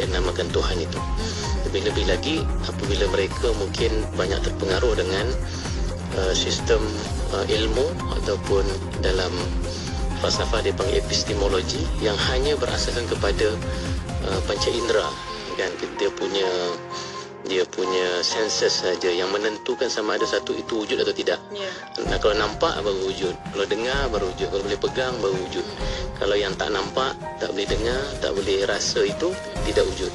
yang namakan Tuhan itu. Lebih-lebih lagi apabila mereka mungkin banyak terpengaruh dengan sistem ilmu ataupun dalam falsafah dia panggil epistemologi yang hanya berasaskan kepada panca indera, kan, dia punya senses saja yang menentukan sama ada satu itu wujud atau tidak. Nah, kalau nampak baru wujud, kalau dengar baru wujud, kalau boleh pegang baru wujud. Kalau yang tak nampak, tak boleh dengar, tak boleh rasa itu tidak wujud.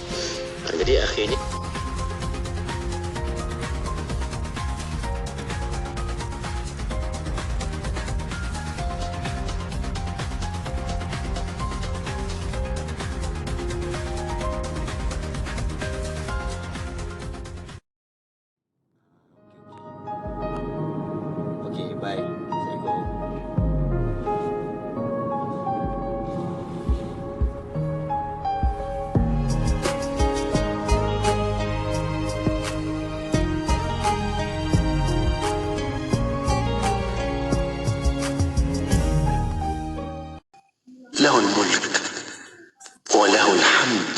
Jadi akhirnya له الملك وله الحمد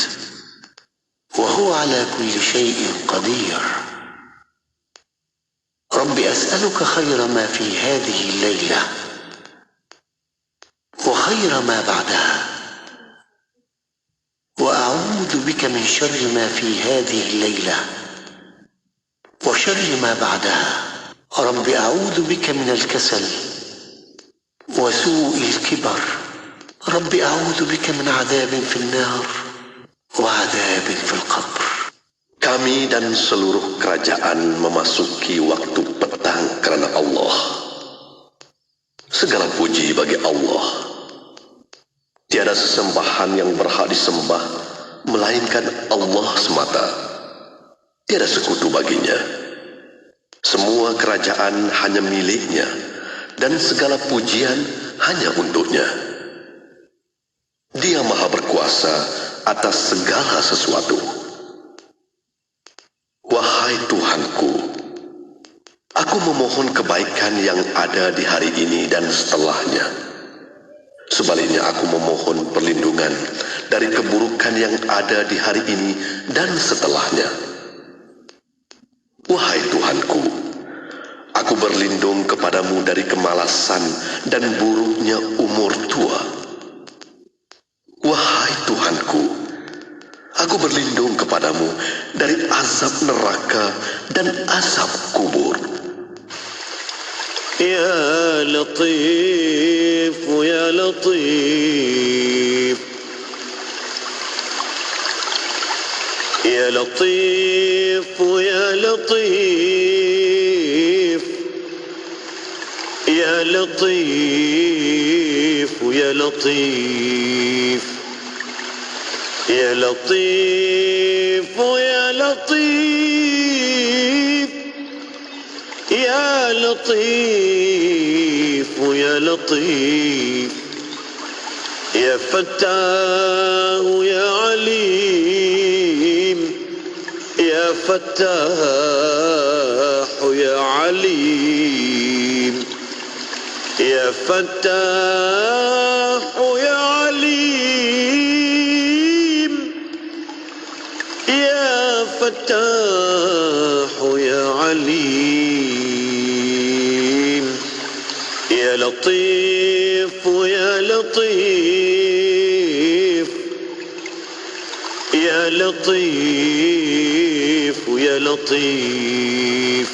وهو على كل شيء قدير. رب أسألك خير ما في هذه الليلة وخير ما بعدها، وأعوذ بك من شر ما في هذه الليلة وشر ما بعدها. رب أعوذ بك من الكسل وسوء الكبر. رب أعوذ بك من عذاب في النار وعذاب في القبر. Kami dan seluruh kerajaan memasuki waktu petang kerana Allah. Segala puji bagi Allah. Tiada sesembahan yang berhak disembah melainkan Allah semata. Tiada sekutu baginya. Semua kerajaan hanya miliknya dan segala pujian hanya untuknya. Dia maha berkuasa atas segala sesuatu. Wahai Tuhanku, aku memohon kebaikan yang ada di hari ini dan setelahnya. Sebaliknya aku memohon perlindungan dari keburukan yang ada di hari ini dan setelahnya. Wahai Tuhanku, aku berlindung kepadamu dari kemalasan dan buruknya umur tua. Wahai Tuhanku, aku berlindung kepadamu dari azab neraka dan azab kubur. Ya Latif, Ya Latif, Ya Latif, Ya Latif, Ya Latif, Ya Latif, Ya Latif, Ya Latif, Ya Latif, Ya Latif, Ya Fattah, Ya Alim, Ya Fattah, Ya Alim, Ya Fattah, Ya Alim, Ya Fattah, Ya Alim, Ya Latif, Ya Latif, Ya Latif, Ya Latif.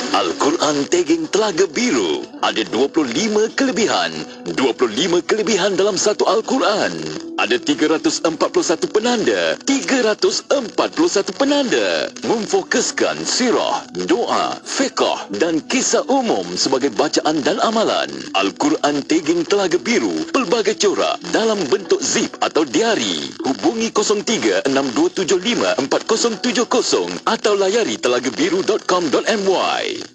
Al-Quran Tagging Telaga Biru ada 25 kelebihan. 25 kelebihan dalam satu Al-Quran. Ada 341 penanda. 341 penanda. Memfokuskan sirah, doa, fiqh dan kisah umum sebagai bacaan dan amalan. Al-Quran Tagging Telaga Biru pelbagai corak dalam bentuk zip atau diari. Hubungi 0362754070 atau layari telagabiru.com.my.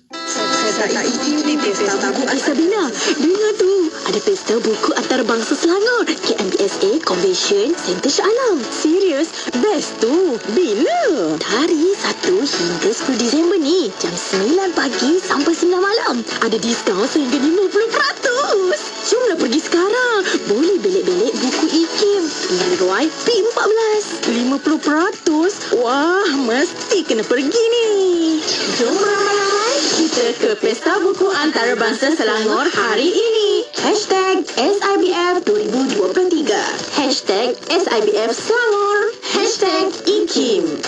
Saya tak ingin di pesta buku Sabina. Dengar tu, ada pesta buku antarabangsa Selangor, KMBSA Convention Center Shah Alam. Serius? Best tu. Bila? Dari 1 hingga 10 Disember ni, jam 9 pagi sampai 9 malam. Ada diskaun sehingga 50%. Jomlah pergi sekarang. Boleh belik-belik buku IKIM. Dengan MY P14. 50%? Wah, mesti kena pergi ni. Jom ramai-ramai kita ke Pesta Buku Antarabangsa Selangor hari ini. #SIBF 2023. #SIBF Selangor. #IKIM.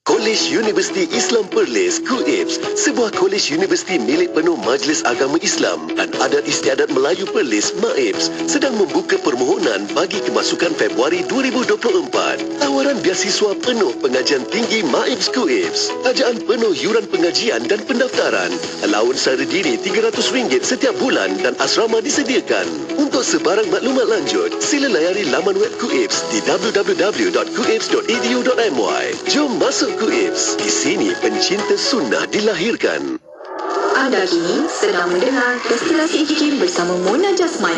Kolej Universiti Islam Perlis, KUIPS, sebuah kolej universiti milik penuh Majlis Agama Islam dan Adat Istiadat Melayu Perlis, MAIPS, sedang membuka permohonan bagi kemasukan Februari 2024. Tawaran beasiswa penuh pengajian tinggi MAIPS KUIPS, tajaan penuh yuran pengajian dan pendaftaran, allowance sara diri RM300 setiap bulan dan asrama disediakan. Untuk sebarang maklumat lanjut, sila layari laman web KUIPS di www.kuips.edu.my. Jom masuk KUIPS. Di sini pencinta sunnah dilahirkan. Anda kini sedang mendengar Destinasi IKIM bersama Mona Jasman.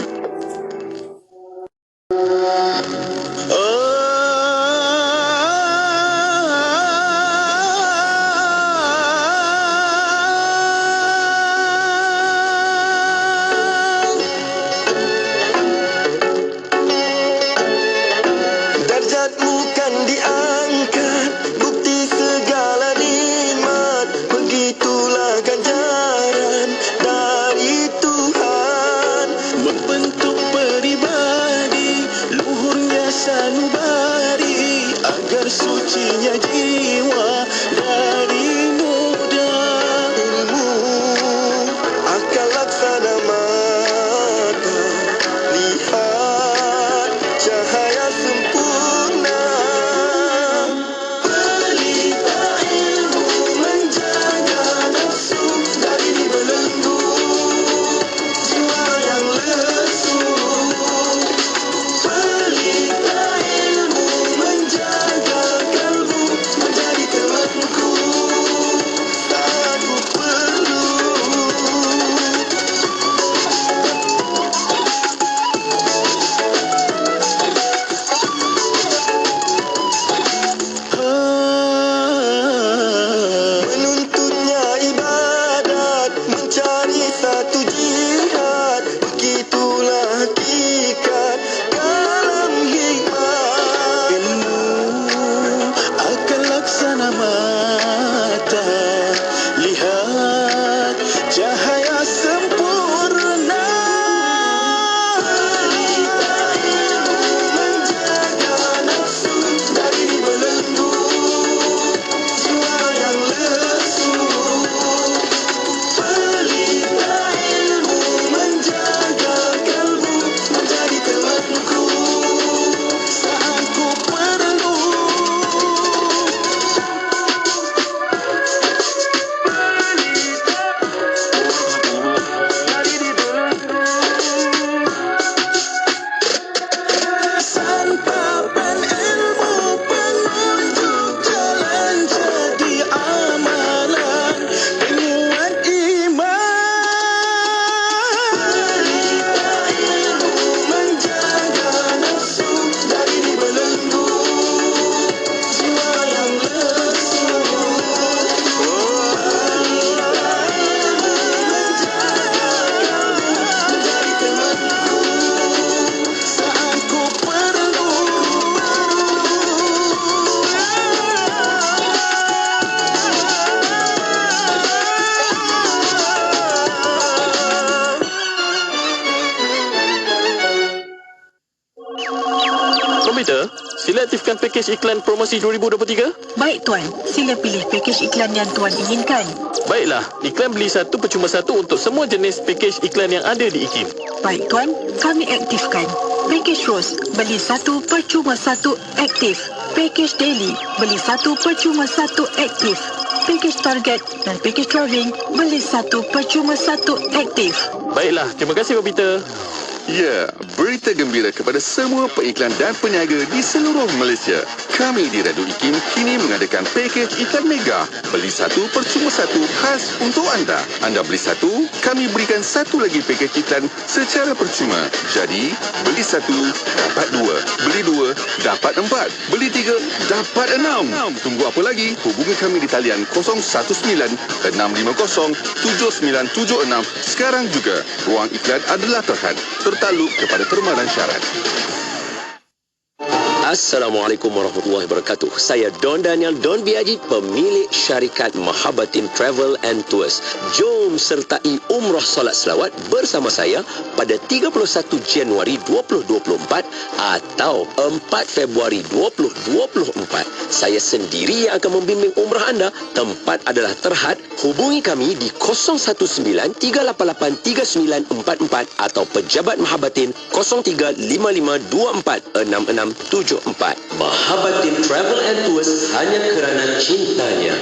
Darjatmu kan diangkat, bukti segala nikmat. Begitulah ganjaran dari Tuhan, membentuk peribadi luhurnya sanubari, agar sucinya jiwa dari muda. Ilmu akal laksana mata, lihat cahaya sempurna. Pelita ilmu menjaga nafsu dari dibelenggu jiwa yang lesu. Pelita ilmu menjaga kalbu menjadi tengku saat ku perlu. Menuntutnya ibadat, mencari satu jihad. Begitulah hakikat dalam hikmat. Ilmu akan laksana mata, lihat cahaya sempurna. Pelita ilmu menjaga nafsu dari dibelenggu jiwa yang lesu. Pelita ilmu menjaga kalbu menjadi temanku saat ku perlu. Dari dibelenggu santapan ilmu penunjuk jalan jadi amalan penguat iman. Pelita ilmu menjaga nafsu dari dibelenggu jiwa yang lesu. Pelita ilmu menjaga kalbu menjadi temanku saat ku perlu. Komputer, sila aktifkan pakej iklan promosi 2023. Baik Tuan, sila pilih pakej iklan yang Tuan inginkan. Baiklah, iklan beli satu percuma satu untuk semua jenis pakej iklan yang ada di IKIM. Baik Tuan, kami aktifkan. Pakej Rose, beli satu percuma satu aktif. Pakej Daily, beli satu percuma satu aktif. Pakej Target dan pakej Travelling, beli satu percuma satu aktif. Baiklah, terima kasih komputer. Ya, berita gembira kepada semua pengiklan dan peniaga di seluruh Malaysia. Kami di Radu IKIM kini mengadakan pakej iklan mega. Beli satu percuma satu khas untuk anda. Anda beli satu, kami berikan satu lagi pakej iklan secara percuma. Jadi, beli satu, dapat dua. Beli dua, dapat empat. Beli tiga, dapat enam. Tunggu apa lagi? Hubungi kami di talian 019-650-7976 sekarang juga. Ruang iklan adalah terhad. bertakluk kepada permanen syarat. Assalamualaikum warahmatullahi wabarakatuh. Saya Don Daniel Don Biaji, pemilik syarikat Mahabbatin Travel and Tours. Jom sertai Umrah Solat Selawat bersama saya pada 31 Januari 2024 atau 4 Februari 2024. Saya sendiri yang akan membimbing umrah anda. Tempat adalah Terhad. Hubungi kami di 019-388-3944 atau pejabat Mahabbatin 0355246674. Mahabbatin Travel and Tours hanya kerana cintanya.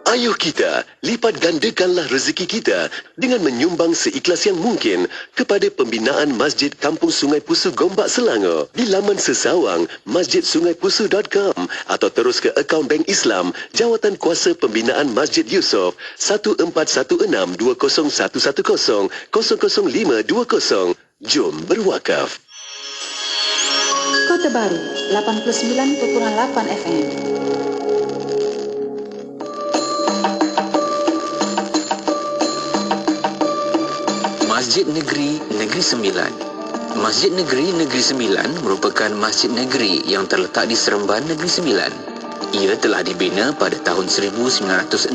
Ayuh kita, lipat gandakanlah rezeki kita dengan menyumbang seikhlas yang mungkin kepada pembinaan Masjid Kampung Sungai Pusu Gombak Selangor di laman sesawang masjidsungaipusu.com atau terus ke akaun Bank Islam Jawatan Kuasa Pembinaan Masjid Yusof 1416-20110-00520. Jom berwakaf. Kota Baru 89.8 FM. Masjid Negeri Negeri Sembilan. Masjid Negeri Negeri Sembilan merupakan masjid negeri yang terletak di Seremban Negeri Sembilan. Ia telah dibina pada tahun 1966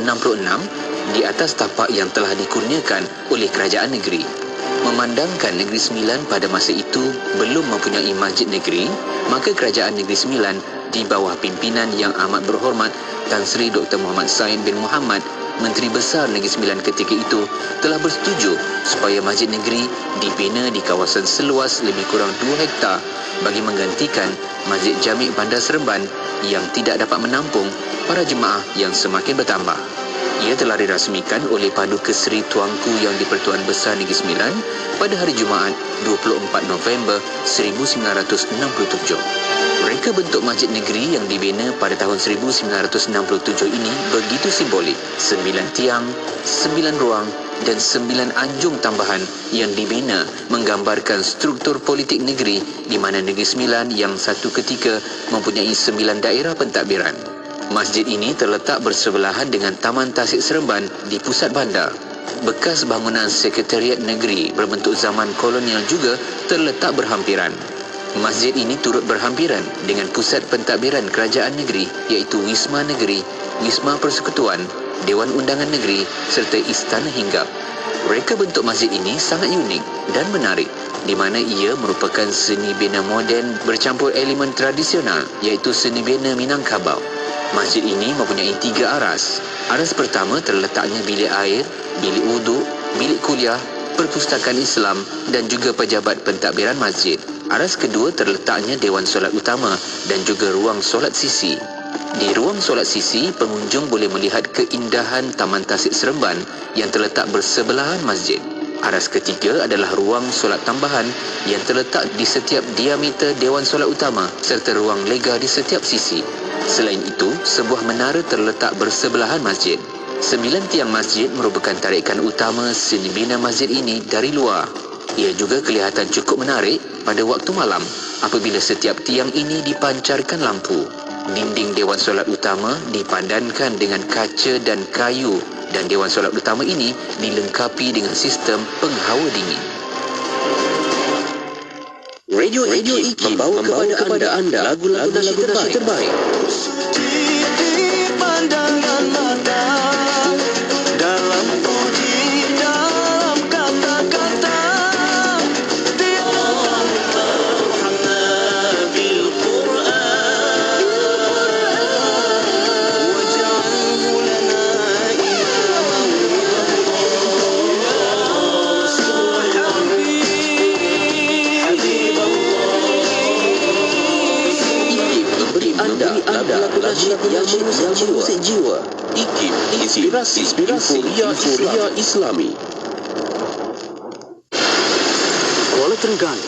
di atas tapak yang telah dikurniakan oleh kerajaan negeri. Memandangkan Negeri Sembilan pada masa itu belum mempunyai masjid negeri, maka kerajaan Negeri Sembilan di bawah pimpinan yang amat berhormat Tan Sri Dr. Muhammad Said bin Muhammad, Menteri Besar Negeri Sembilan ketika itu, telah bersetuju supaya masjid negeri dibina di kawasan seluas lebih kurang 2 hektar bagi menggantikan Masjid Jami' Bandar Seremban yang tidak dapat menampung para jemaah yang semakin bertambah. Ia telah dirasmikan oleh Paduka Seri Tuanku Yang di-Pertuan Besar Negeri Sembilan pada hari Jumaat 24 November 1967. Reka bentuk masjid negeri yang dibina pada tahun 1967 ini begitu simbolik. 9 tiang, 9 ruang dan 9 anjung tambahan yang dibina menggambarkan struktur politik negeri di mana Negeri Sembilan yang satu ketika mempunyai 9 daerah pentadbiran. Masjid ini terletak bersebelahan dengan Taman Tasik Seremban di pusat bandar. Bekas bangunan Sekretariat Negeri berbentuk zaman kolonial juga terletak berhampiran. Masjid ini turut berhampiran dengan pusat pentadbiran kerajaan negeri iaitu Wisma Negeri, Wisma Persekutuan, Dewan Undangan Negeri serta Istana Hinggap. Reka bentuk masjid ini sangat unik dan menarik di mana ia merupakan seni bina moden bercampur elemen tradisional iaitu seni bina Minangkabau. Masjid ini mempunyai 3 aras. Aras pertama terletaknya bilik air, bilik wuduk, bilik kuliah, perpustakaan Islam dan juga pejabat pentadbiran masjid. Aras kedua terletaknya Dewan Solat Utama dan juga ruang solat sisi. Di ruang solat sisi, pengunjung boleh melihat keindahan Taman Tasik Seremban yang terletak bersebelahan masjid. Aras ketiga adalah ruang solat tambahan yang terletak di setiap diameter Dewan Solat Utama serta ruang lega di setiap sisi. Selain itu, sebuah menara terletak bersebelahan masjid. 9 tiang masjid merupakan tarikan utama seni bina masjid ini dari luar. Ia juga kelihatan cukup menarik pada waktu malam apabila setiap tiang ini dipancarkan lampu. Dinding Dewan Solat Utama dipadankan dengan kaca dan kayu dan Dewan Solat Utama ini dilengkapi dengan sistem penghawa dingin. Radio IKIM membawa kepada anda lagu-lagu nasyid terbaik. Di pandangan mata, dalam puji, dalam kata-kata, dia Muhammad bil Quran, waj'alhu lana imaman Beri anda lagu-lagu nasyid yang mengusik jiwa. IKIM, inspirasi euforia Islami. Kuala Terengganu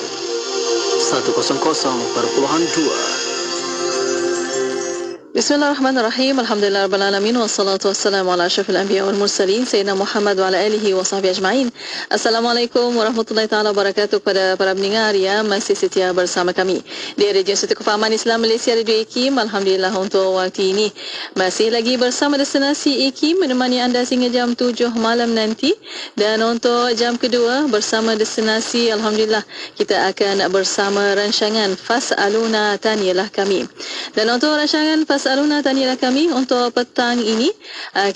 100.2. Bismillahirrahmanirrahim. Alhamdulillahirrahmanirrahim. Wassalatu wassalamu ala asyrafil anbiya wal mursalin Sayyidina Muhammad wa ala alihi wa sahbihi ajma'in. Assalamualaikum warahmatullahi ta'ala wabarakatuh kepada para pendengar yang masih setia bersama kami di Radio Institut Kefahaman Islam Malaysia Radio IKIM. Alhamdulillah untuk waktu ini masih lagi bersama destinasi IKIM menemani anda sehingga jam 7 malam nanti. Dan untuk jam kedua bersama destinasi, Alhamdulillah kita akan bersama rancangan Fas'aluna Tanyalah Kami. Dan untuk rancangan Fas'aluna Tanyalah Kami untuk petang ini,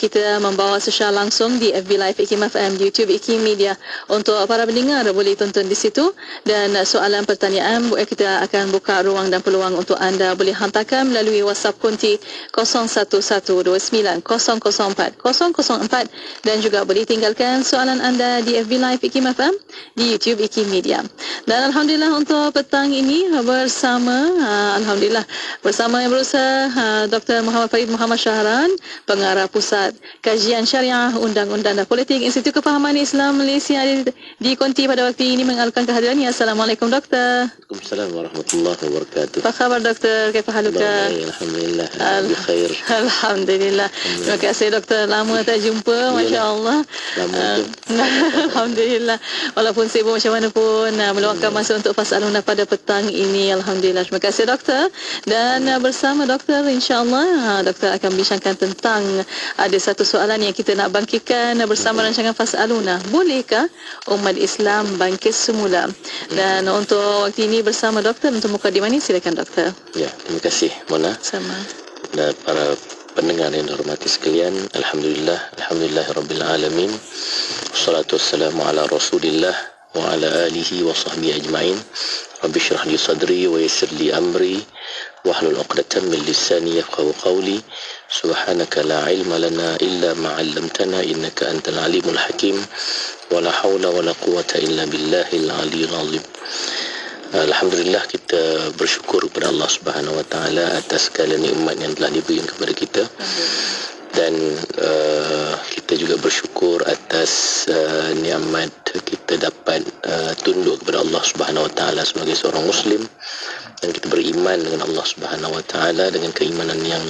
kita membawa secara langsung di FB Live IKIM FM, di YouTube IKIM Media. Untuk para pendengar boleh tonton di situ, dan soalan pertanyaan kita akan buka ruang dan peluang untuk anda boleh hantarkan melalui WhatsApp konti 01129004 dan juga boleh tinggalkan soalan anda di FB Live IKIM FM, di YouTube IKIM Media. Dan Alhamdulillah untuk petang ini bersama bersama yang berusaha Dr. Muhammad Farid Muhammad Syahran, Pengarah Pusat Kajian Syariah Undang-Undang dan Politik Institut Kefahaman Islam Malaysia di konti pada waktu ini mengalukan kehadirannya. Assalamualaikum Doktor. Waalaikumsalam warahmatullahi wabarakatuh. Apa khabar Doktor? Kaifa haluka? Alhamdulillah. Bikhair. Alhamdulillah. Terima kasih Doktor. Lama tak jumpa, masya-Allah. Alhamdulillah. Walaupun sibuk macam mana pun meluangkan masa untuk Fas'aluna pada petang ini. Alhamdulillah. Terima kasih Doktor. Dan bersama Doktor, insya-Allah Doktor akan bincangkan tentang ada satu soalan yang kita nak bangkitkan bersama rancangan Fas'aluna. Bolehkah umat Islam bangkit semula? Dan untuk waktu ini bersama Doktor untuk mukadimah ini, silakan Doktor. Ya, terima kasih Mona. Sama. Dan para pendengar yang dihormati sekalian, alhamdulillahirabbil alamin. Wassalatu wassalamu ala Rasulillah wa ala alihi wa sahbihi ajma'in. Rabbi shrah li sadri wa yassir li amri wahlul 'uqdatam min lisani yafqahu qawli. Subhanaka la ilma lana illa ma 'allamtana innaka antal alimul hakim. Wa la haula wa la quwwata illa billahil aliyyil azim. Alhamdulillah, kita bersyukur kepada Allah Subhanahu wa taala atas segala nikmat yang telah diberikan kepada kita. Dan kita juga bersyukur atas nikmat kita dapat tunduk kepada Allah Subhanahu wa taala sebagai seorang muslim, dan kita beriman dengan Allah Subhanahu wa taala dengan keimanan yang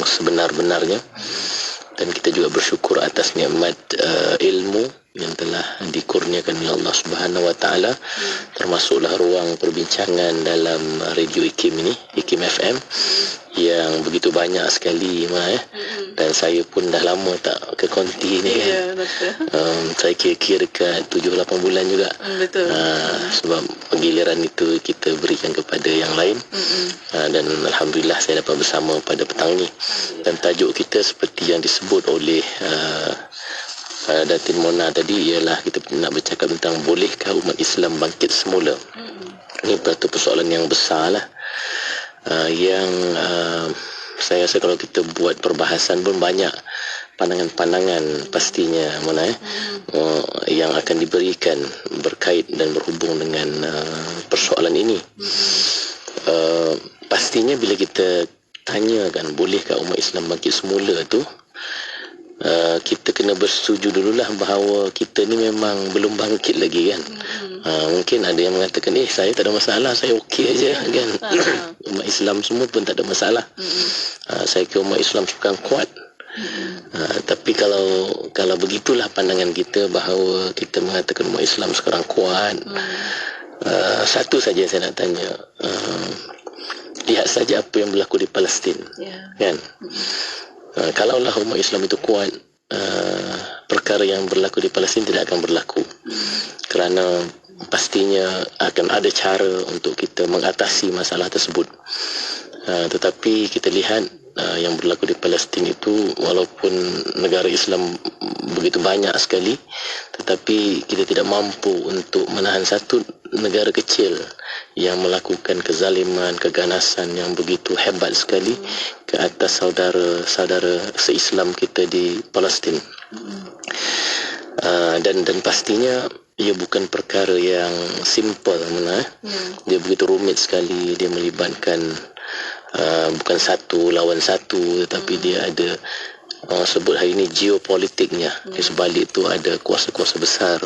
sebenar-benarnya. Dan kita juga bersyukur atas nikmat ilmu yang telah dikurniakan oleh Allah Subhanahu wa taala, termasuklah ruang perbincangan dalam radio IKIM ini, IKIM FM, yang begitu banyak sekali dan saya pun dah lama tak ke konti ni kan. Saya kira-kira dekat 7-8 bulan juga. Betul. Sebab giliran itu kita berikan kepada yang lain. Dan alhamdulillah saya dapat bersama pada petang ni. Dan tajuk kita seperti yang disebut oleh Datin Mona tadi ialah kita nak bercakap tentang bolehkah umat Islam bangkit semula. Ini satu persoalan yang besar lah, yang saya rasa kalau kita buat perbahasan pun banyak pandangan-pandangan pastinya Mona yang akan diberikan berkait dan berhubung dengan persoalan ini. Pastinya bila kita tanyakan bolehkah umat Islam bangkit semula tu, kita kena bersetuju dululah bahawa kita ni memang belum bangkit lagi kan. Mungkin ada yang mengatakan saya tak ada masalah, saya okey aja kan. Umat Islam semua pun tak ada masalah. Saya kira umat Islam sekarang kuat. Tapi kalau begitulah pandangan kita bahawa kita mengatakan umat Islam sekarang kuat, satu saja saya nak tanya, lihat saja apa yang berlaku di Palestin, kan? Kalaulah umat Islam itu kuat, perkara yang berlaku di Palestin tidak akan berlaku, kerana pastinya akan ada cara untuk kita mengatasi masalah tersebut. Tetapi kita lihat yang berlaku di Palestin itu, walaupun negara Islam begitu banyak sekali, tetapi kita tidak mampu untuk menahan satu negara kecil yang melakukan kezaliman, keganasan yang begitu hebat sekali ke atas saudara-saudara se-Islam kita di Palestin. Dan pastinya ia bukan perkara yang simple, dia begitu rumit sekali. Dia melibatkan bukan satu lawan satu, tetapi dia ada sebut hari ini geopolitiknya. Di sebalik itu ada kuasa-kuasa besar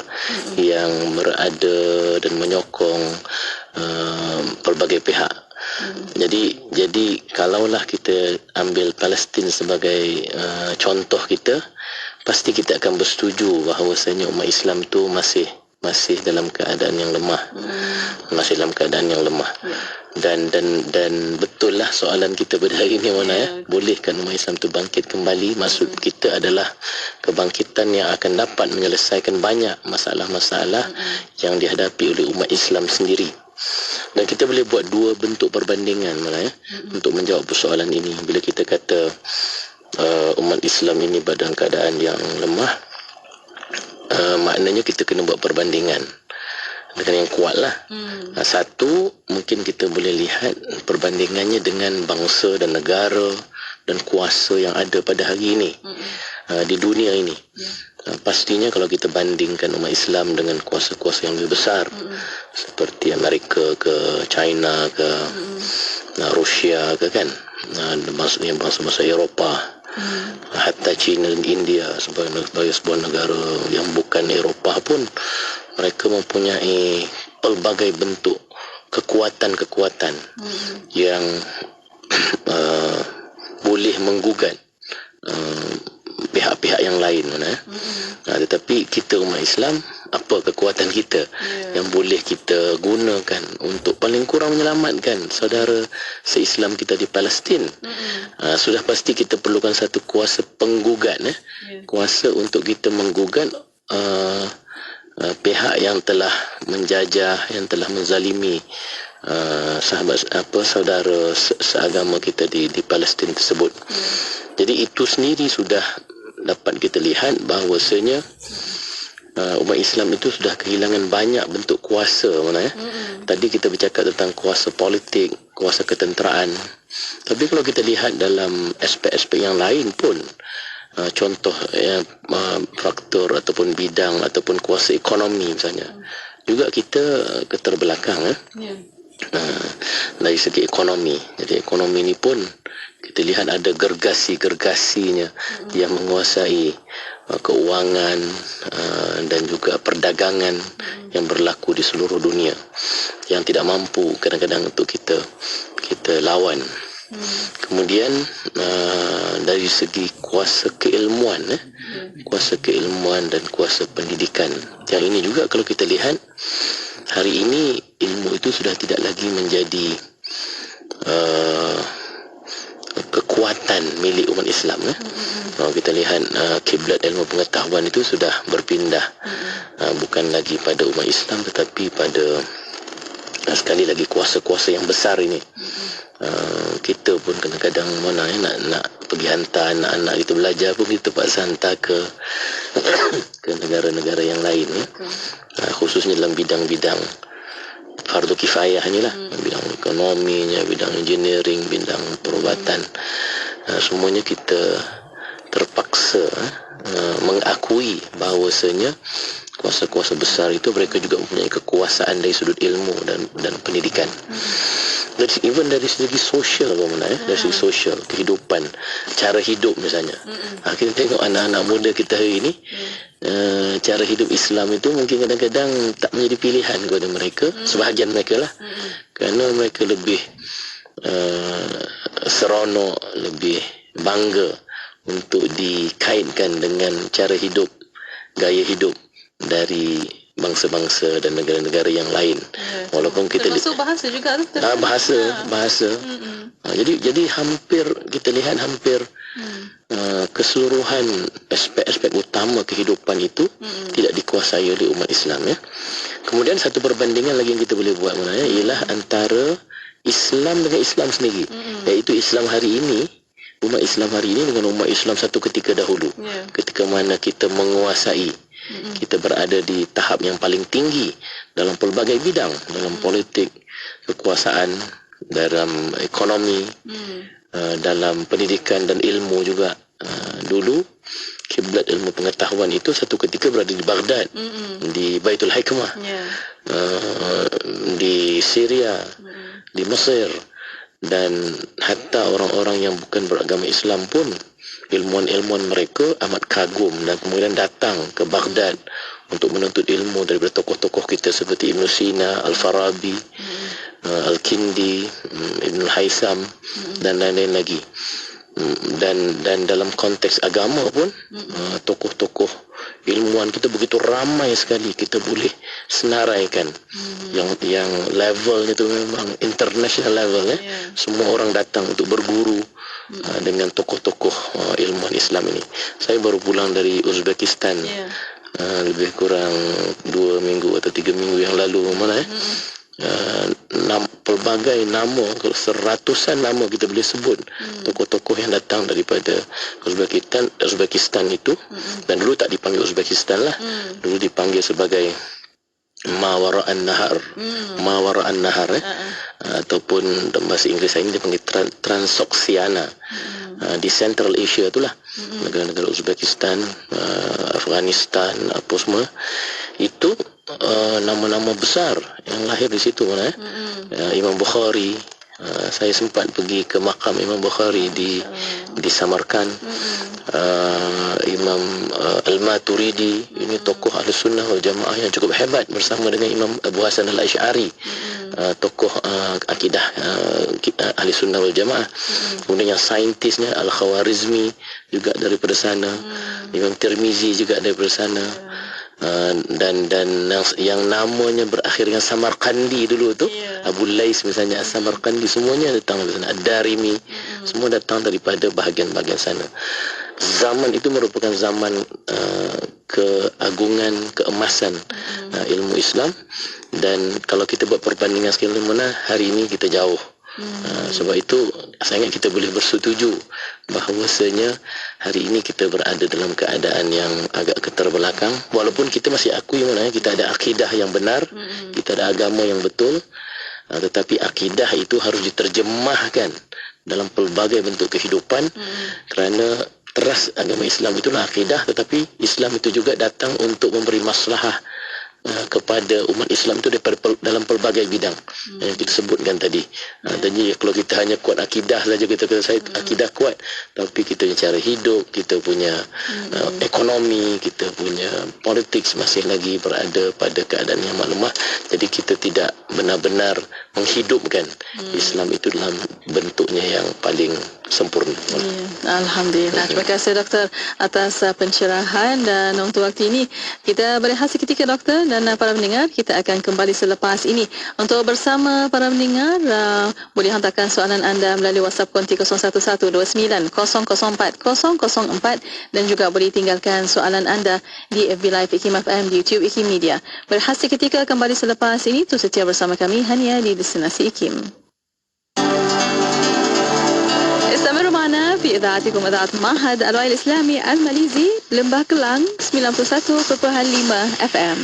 yang berada dan menyokong pelbagai pihak. Jadi kalaulah kita ambil Palestin sebagai contoh kita, pasti kita akan bersetuju bahawasanya umat Islam tu masih dalam keadaan yang lemah. Masih dalam keadaan yang lemah. Dan betul lah soalan kita pada hari ini, Mona, ya. Bolehkan umat Islam tu bangkit kembali? Maksud kita adalah kebangkitan yang akan dapat menyelesaikan banyak masalah-masalah yang dihadapi oleh umat Islam sendiri. Dan kita boleh buat dua bentuk perbandingan, Mona, ya, untuk menjawab persoalan ini. Bila kita kata umat Islam ini dalam keadaan yang lemah, maknanya kita kena buat perbandingan dengan yang kuat lah. Satu, mungkin kita boleh lihat perbandingannya dengan bangsa dan negara dan kuasa yang ada pada hari ini di dunia ini. Pastinya kalau kita bandingkan umat Islam dengan kuasa-kuasa yang lebih besar seperti Amerika ke China ke Rusia ke, kan, maksudnya bangsa-bangsa Eropah, hatta China dan India sebagai sebuah negara yang bukan Eropah pun, mereka mempunyai pelbagai bentuk kekuatan-kekuatan yang boleh menggugat pihak-pihak yang lain, tetapi kita umat Islam, apa kekuatan kita yang boleh kita gunakan untuk paling kurang menyelamatkan saudara se-Islam kita di Palestin? Sudah pasti kita perlukan satu kuasa penggugat, kuasa untuk kita menggugat pihak yang telah menjajah, yang telah menzalimi saudara seagama kita di Palestin tersebut. Jadi itu sendiri sudah dapat kita lihat bahawasanya umat Islam itu sudah kehilangan banyak bentuk kuasa, mana, ya. Tadi kita bercakap tentang kuasa politik, kuasa ketenteraan. Tapi kalau kita lihat dalam aspek-aspek yang lain pun, contoh faktor ataupun bidang ataupun kuasa ekonomi misalnya, juga kita keterbelakang, dari segi ekonomi. Jadi ekonomi ini pun kita lihat ada gergasi-gergasinya yang menguasai keuangan dan juga perdagangan yang berlaku di seluruh dunia, yang tidak mampu kadang-kadang untuk kita lawan. Kemudian dari segi kuasa keilmuan, kuasa keilmuan dan kuasa pendidikan, yang ini juga kalau kita lihat hari ini ilmu itu sudah tidak lagi menjadi kekuatan milik umat Islam. Kalau kita lihat kiblat ilmu pengetahuan itu sudah berpindah, bukan lagi pada umat Islam tetapi pada sekali lagi kuasa-kuasa yang besar ini. Kita pun kadang-kadang mana, nak pergi hantar anak-anak kita belajar pun kita paksa hantar ke negara-negara yang lain, khususnya dalam bidang-bidang fardu kifayah ni lah, bidang ekonominya, bidang engineering, bidang perubatan, semuanya kita terpaksa mengakui bahawasanya kuasa-kuasa besar itu mereka juga mempunyai kekuasaan dari sudut ilmu dan pendidikan. Even dari segi sosial, dari segi sosial, kehidupan, cara hidup misalnya. Kita tengok anak-anak muda kita hari ini, cara hidup Islam itu mungkin kadang-kadang tak menjadi pilihan kepada mereka, sebahagian mereka lah, kerana mereka lebih seronok, lebih bangga untuk dikaitkan dengan cara hidup, gaya hidup dari bangsa-bangsa dan negara-negara yang lain. Walaupun kita termasuk bahasa juga tu. Bahasa. Jadi hampir kita lihat keseluruhan aspek-aspek utama kehidupan itu tidak dikuasai oleh umat Islam, ya. Kemudian satu perbandingan lagi yang kita boleh buat, ialah antara Islam dengan Islam sendiri, iaitu Islam hari ini, umat Islam hari ini dengan umat Islam satu ketika dahulu, ketika mana kita menguasai, kita berada di tahap yang paling tinggi dalam pelbagai bidang, dalam politik, kekuasaan, dalam ekonomi, dalam pendidikan dan ilmu juga. Dulu kiblat ilmu pengetahuan itu satu ketika berada di Baghdad, di Baitul Hikmah, di Syria, di Mesir, dan hatta orang-orang yang bukan beragama Islam pun, ilmuwan-ilmuwan mereka amat kagum dan kemudian datang ke Baghdad untuk menuntut ilmu daripada tokoh-tokoh kita seperti Ibn Sina, Al-Farabi, Al-Kindi, Ibn Haitham dan lain-lain lagi. Dan dalam konteks agama pun tokoh-tokoh ilmuwan kita begitu ramai sekali, kita boleh senaraikan. Yang levelnya itu memang international level ya. Semua orang datang untuk berguru dengan tokoh-tokoh ilmuwan Islam ini. Saya baru pulang dari Uzbekistan lebih kurang 2 minggu atau 3 minggu yang lalu pelbagai nama, seratusan nama kita boleh sebut tokoh-tokoh yang datang daripada Uzbekistan itu. Dan dulu tak dipanggil Uzbekistan lah, dulu dipanggil sebagai Mawara'an Nahar ataupun dalam bahasa Inggeris ini dipanggil Transoxiana. Di Central Asia itulah, negara-negara Uzbekistan, Afghanistan, apa semua itu nama-nama besar yang lahir di situ Imam Bukhari. Saya sempat pergi ke makam Imam Bukhari di Samarkand. Imam Al-Maturidi, ini tokoh Ahlus Sunnah wal Jamaah yang cukup hebat, bersama dengan Imam Abu Hasan Al-Asy'ari, tokoh akidah Ahli Sunnah wal Jamaah. Kemudian yang saintisnya Al-Khawarizmi juga daripada sana, Imam Tirmizi juga daripada sana. Dan yang namanya berakhir dengan Samarkandi dulu tu, Abu Lais misalnya, Samarkandi, semuanya datang dari sana. Ad-Darimi, semua datang daripada bahagian-bahagian sana. Zaman itu merupakan zaman keagungan, keemasan ilmu Islam. Dan kalau kita buat perbandingan sekali mana, hari ini kita jauh. Sebab itu saya ingat kita boleh bersetuju bahawasanya hari ini kita berada dalam keadaan yang agak keterbelakang, walaupun kita masih akui kita ada akidah yang benar, kita ada agama yang betul, tetapi akidah itu harus diterjemahkan dalam pelbagai bentuk kehidupan. Kerana teras agama Islam itulah akidah, tetapi Islam itu juga datang untuk memberi maslahah kepada umat Islam itu dalam pelbagai bidang yang kita sebutkan tadi. Jadi kalau kita hanya kuat akidah saja, kita kata saya akidah kuat, tapi kita punya cara hidup, kita punya ekonomi, kita punya politik masih lagi berada pada keadaan yang maklemah. Jadi kita tidak benar-benar menghidupkan Islam itu dalam bentuknya yang paling sempurna. Alhamdulillah. Terima kasih doktor atas pencerahan, dan untuk waktu ini kita berehat seketika doktor, dan para pendengar kita akan kembali selepas ini. Untuk bersama para pendengar, boleh hantarkan soalan anda melalui WhatsApp konti 01129004 dan juga boleh tinggalkan soalan anda di FB Live IKIM FM, di YouTube IKIM Media. Berehat seketika, kembali selepas ini. Tu setia bersama kami hanya di Destinasi IKIM. استمروا معنا في إذاعتكم إذاعة معهد الوعي الإسلامي الماليزي لمبah Kelang 91.5 FM.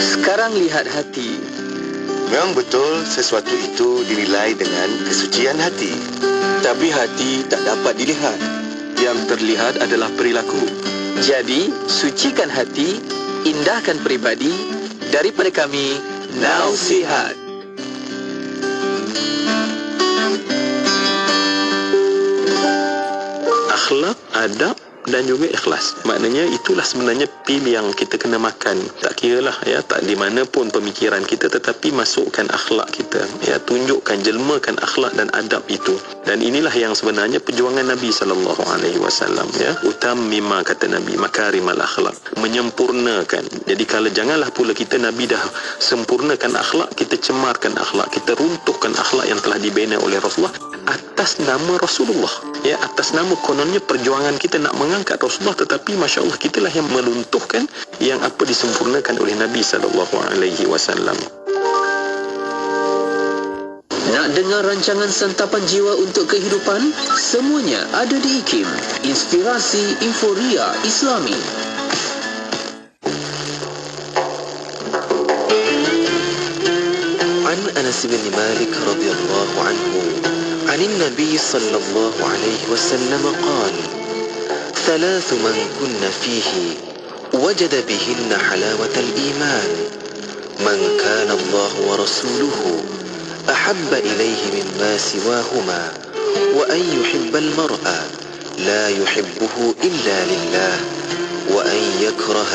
Sekarang lihat hati. Memang betul sesuatu itu dinilai dengan kesucian hati. Tapi hati tak dapat dilihat. Yang terlihat adalah perilaku. Jadi, sucikan hati, indahkan peribadi. Daripada kami, Nausihat. Akhlak, adab dan juga ikhlas. Maknanya itulah sebenarnya pil yang kita kena makan. Tak kiralah tak di mana pun pemikiran kita, tetapi masukkan akhlak kita, tunjukkan, jelmakan akhlak dan adab itu. Dan inilah yang sebenarnya perjuangan Nabi SAW. Utammima, kata Nabi, makarimal akhlak, menyempurnakan. Jadi kalau janganlah pula kita, Nabi dah sempurnakan akhlak, kita cemarkan akhlak, kita runtuhkan akhlak yang telah dibina oleh Rasulullah atas nama Rasulullah. Atas nama kononnya perjuangan kita nak mengangkat Rasulullah, tetapi Masya Allah kitalah yang meluntuhkan yang apa disempurnakan oleh Nabi SAW. Nak dengar rancangan santapan jiwa untuk kehidupan? Semuanya ada di IKIM. Inspirasi Inforia Islami. An Anas bin Malik radhiyallahu anhu عن النبي صلى الله عليه وسلم قال: ثلاث من كن فيه وجد بهن حلاوة الإيمان من كان الله ورسوله أحب إليه مما سواهما وأن يحب المرء لا يحبه إلا لله وأن يكره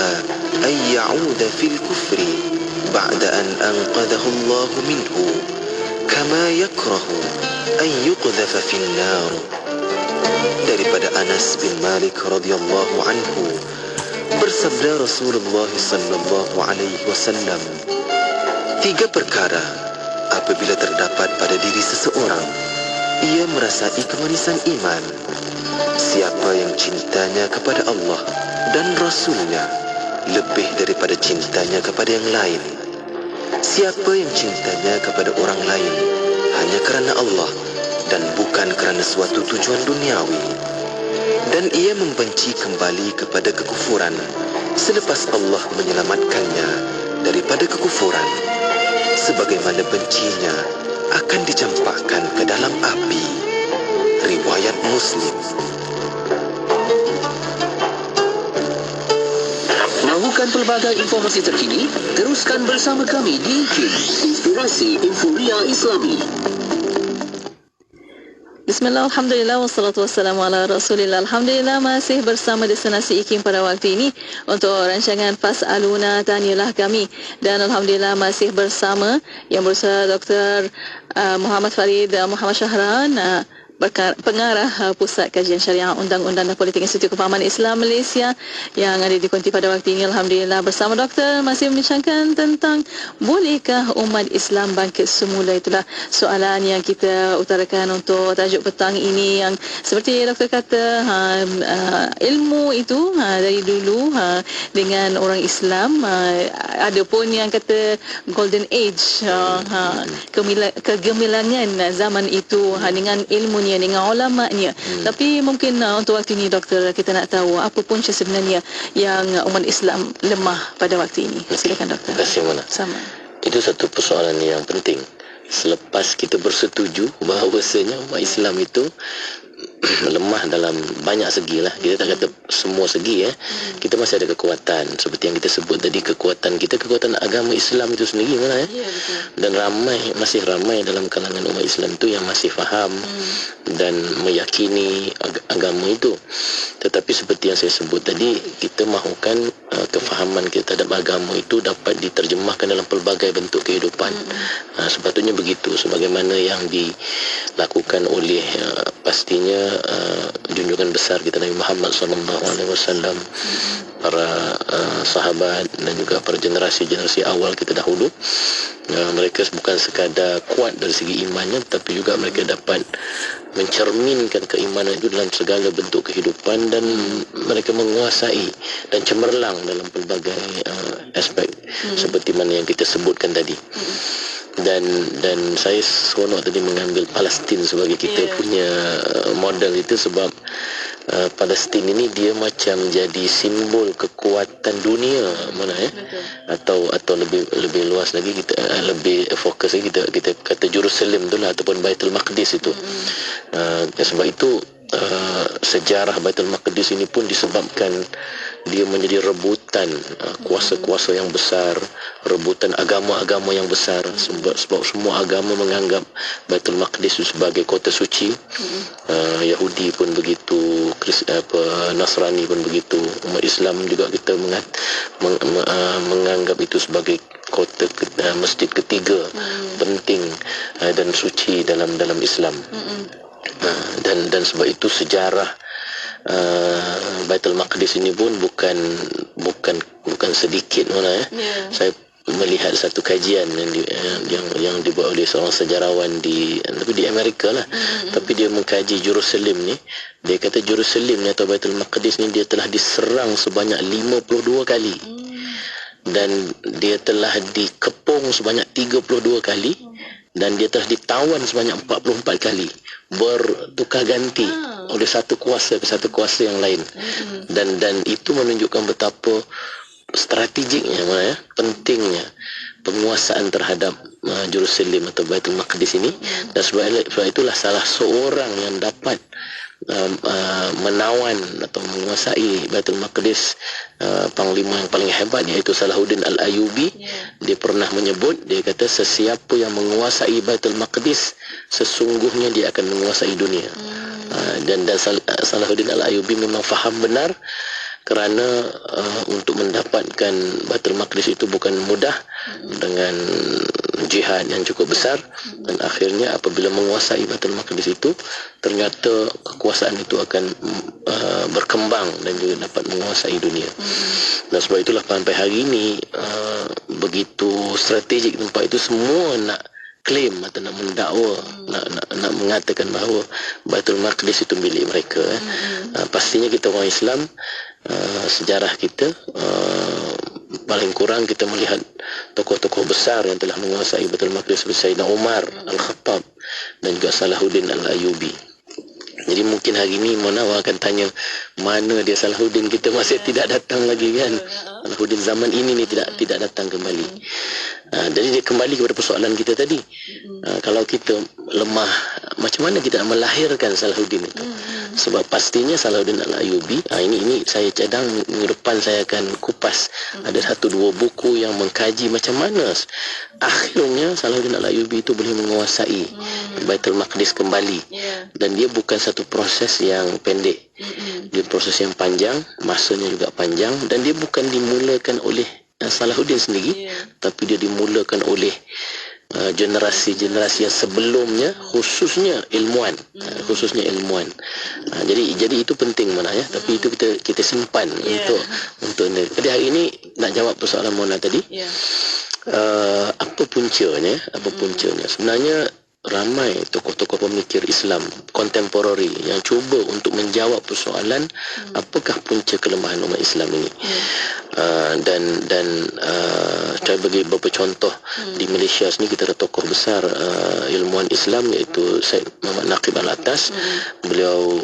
أن يعود في الكفر بعد أن أنقذه الله منه كما يكره أن يقذف في النار. Daripada Anas bin Malik radhiyallahu anhu, bersabda Rasulullah sallallahu alaihi wasallam, 3 perkara apabila terdapat pada diri seseorang, ia merasai kemanisan iman. Siapa yang cintanya kepada Allah dan Rasulnya lebih daripada cintanya kepada yang lain. Siapa yang cintanya kepada orang lain hanya kerana Allah dan bukan kerana suatu tujuan duniawi, dan ia membenci kembali kepada kekufuran selepas Allah menyelamatkannya daripada kekufuran, sebagaimana bencinya akan dicampakkan ke dalam api. Riwayat Muslim. Mahukan pelbagai informasi terkini? Teruskan bersama kami di Inspirasi Inforia Islami. Bismillah, alhamdulillah, wassalatu wassalamu ala rasulillah. Alhamdulillah, masih bersama destinasi IKIM pada waktu ini untuk rancangan Fas'aluna, tanyalah kami. Dan alhamdulillah masih bersama yang berusaha Dr. Muhammad Farid Muhammad Syahran, pengarah Pusat Kajian Syariah Undang-Undang dan Politik Institut Kefahaman Islam Malaysia yang ada di konti pada waktu ini. Alhamdulillah bersama doktor masih membincangkan tentang bolehkah umat Islam bangkit semula. Itulah soalan yang kita utarakan untuk tajuk petang ini, yang seperti doktor kata, ilmu itu dari dulu dengan orang Islam, ada pun yang kata golden age, kegemilangan zaman itu dengan ilmu, dengan ulama-nya. Tapi mungkin untuk waktu ini doktor, kita nak tahu apa punca sebenarnya yang umat Islam lemah pada waktu ini. Silakan doktor. Terima kasih, Mona. Sama. Itu satu persoalan yang penting. Selepas kita bersetuju bahawasanya umat Islam itu lemah dalam banyak segi lah, kita tak kata semua segi kita masih ada kekuatan seperti yang kita sebut tadi. Kekuatan kita, kekuatan agama Islam itu sendiri mana dan masih ramai dalam kalangan umat Islam itu yang masih faham dan meyakini agama itu. Tetapi seperti yang saya sebut tadi, kita mahukan kefahaman kita terhadap agama itu dapat diterjemahkan dalam pelbagai bentuk kehidupan. Sepatutnya begitu, sebagaimana yang dilakukan oleh pastinya junjungan besar kita Nabi Muhammad SAW, para sahabat dan juga para generasi-generasi awal kita dahulu. Mereka bukan sekadar kuat dari segi imannya, tapi juga mereka dapat mencerminkan keimanan itu dalam segala bentuk kehidupan, dan mereka menguasai dan cemerlang dalam pelbagai aspek seperti mana yang kita sebutkan tadi. Dan saya seronok tadi mengambil Palestin sebagai kita punya model itu, sebab Palestin ini dia macam jadi simbol kekuatan dunia mana atau lebih luas lagi, kita lebih fokus lagi kita kata Jerusalem itulah, ataupun Baitul Maqdis itu. Sebab itu sejarah Baitul Maqdis ini pun disebabkan dia menjadi rebutan kuasa-kuasa yang besar, rebutan agama-agama yang besar, sebab semua agama menganggap Baitul Maqdis sebagai kota suci. Yahudi pun begitu, Nasrani pun begitu, umat Islam juga kita menganggap itu sebagai kota masjid ketiga penting dan suci dalam Islam. Dan sebab itu sejarah Baitul Maqdis ini pun bukan sedikit mana Saya melihat satu kajian yang dibuat oleh seorang sejarawan di Amerika lah. Tapi dia mengkaji Jerusalem ni. Dia kata Jerusalem ni atau Baitul Maqdis ni dia telah diserang sebanyak 52 kali. Dan dia telah dikepung sebanyak 32 kali. Dan dia telah ditawan sebanyak 44 kali, bertukar ganti oleh satu kuasa ke satu kuasa yang lain. Dan itu menunjukkan betapa strategiknya, pentingnya penguasaan terhadap Jerusalem atau Baitul Maqdis ini. Dan sebab itulah salah seorang yang dapat menawan atau menguasai Baitul Maqdis, panglima yang paling hebat, iaitu Salahuddin Al-Ayyubi. Dia pernah menyebut, dia kata sesiapa yang menguasai Baitul Maqdis sesungguhnya dia akan menguasai dunia. Dan Salahuddin Al-Ayyubi memang faham benar kerana untuk mendapatkan Baitul Maqdis itu bukan mudah, dengan jihad yang cukup besar, dan akhirnya apabila menguasai Baitul Maqdis itu, ternyata kekuasaan itu akan berkembang dan juga dapat menguasai dunia. Dan sebab itulah sampai hari ini begitu strategik tempat itu, semua nak klaim atau nak mendakwa, nak mengatakan bahawa Baitul Maqdis itu milik mereka. Pastinya kita orang Islam, sejarah kita paling kurang kita melihat tokoh-tokoh besar yang telah menguasai Baitul Maqdis seperti Sayyidina Umar Al-Khattab dan juga Salahuddin Al-Ayyubi. Jadi mungkin hari ini Mona akan tanya, mana dia Salahuddin, kita masih tidak datang lagi kan. Salahuddin zaman ini ni tidak datang kembali. Jadi dia kembali kepada persoalan kita tadi. Kalau kita lemah, macam mana kita melahirkan Salahuddin itu? Sebab pastinya Salahuddin Al-Ayyubi, ini saya cadang minggu depan saya akan kupas. Ada 1-2 buku yang mengkaji macam mana akhirnya Salahuddin Al-Ayyubi itu boleh menguasai Baitul Maqdis kembali. Dan dia bukan satu proses yang pendek. Dia proses yang panjang, masanya juga panjang, dan dia bukan dimulakan oleh Salahuddin sendiri, tapi dia dimulakan oleh generasi-generasi yang sebelumnya, khususnya ilmuwan. Jadi itu penting Mona ya, tapi itu kita simpan untuk jadi hari ini nak jawab persoalan Mona tadi. Apa puncanya? Sebenarnya ramai tokoh-tokoh pemikir Islam kontemporari yang cuba untuk menjawab persoalan apakah punca kelemahan umat Islam ini. Dan saya bagi beberapa contoh. Di Malaysia sini kita ada tokoh besar ilmuwan Islam, iaitu Syed Muhammad Naqib Al-Atas. Beliau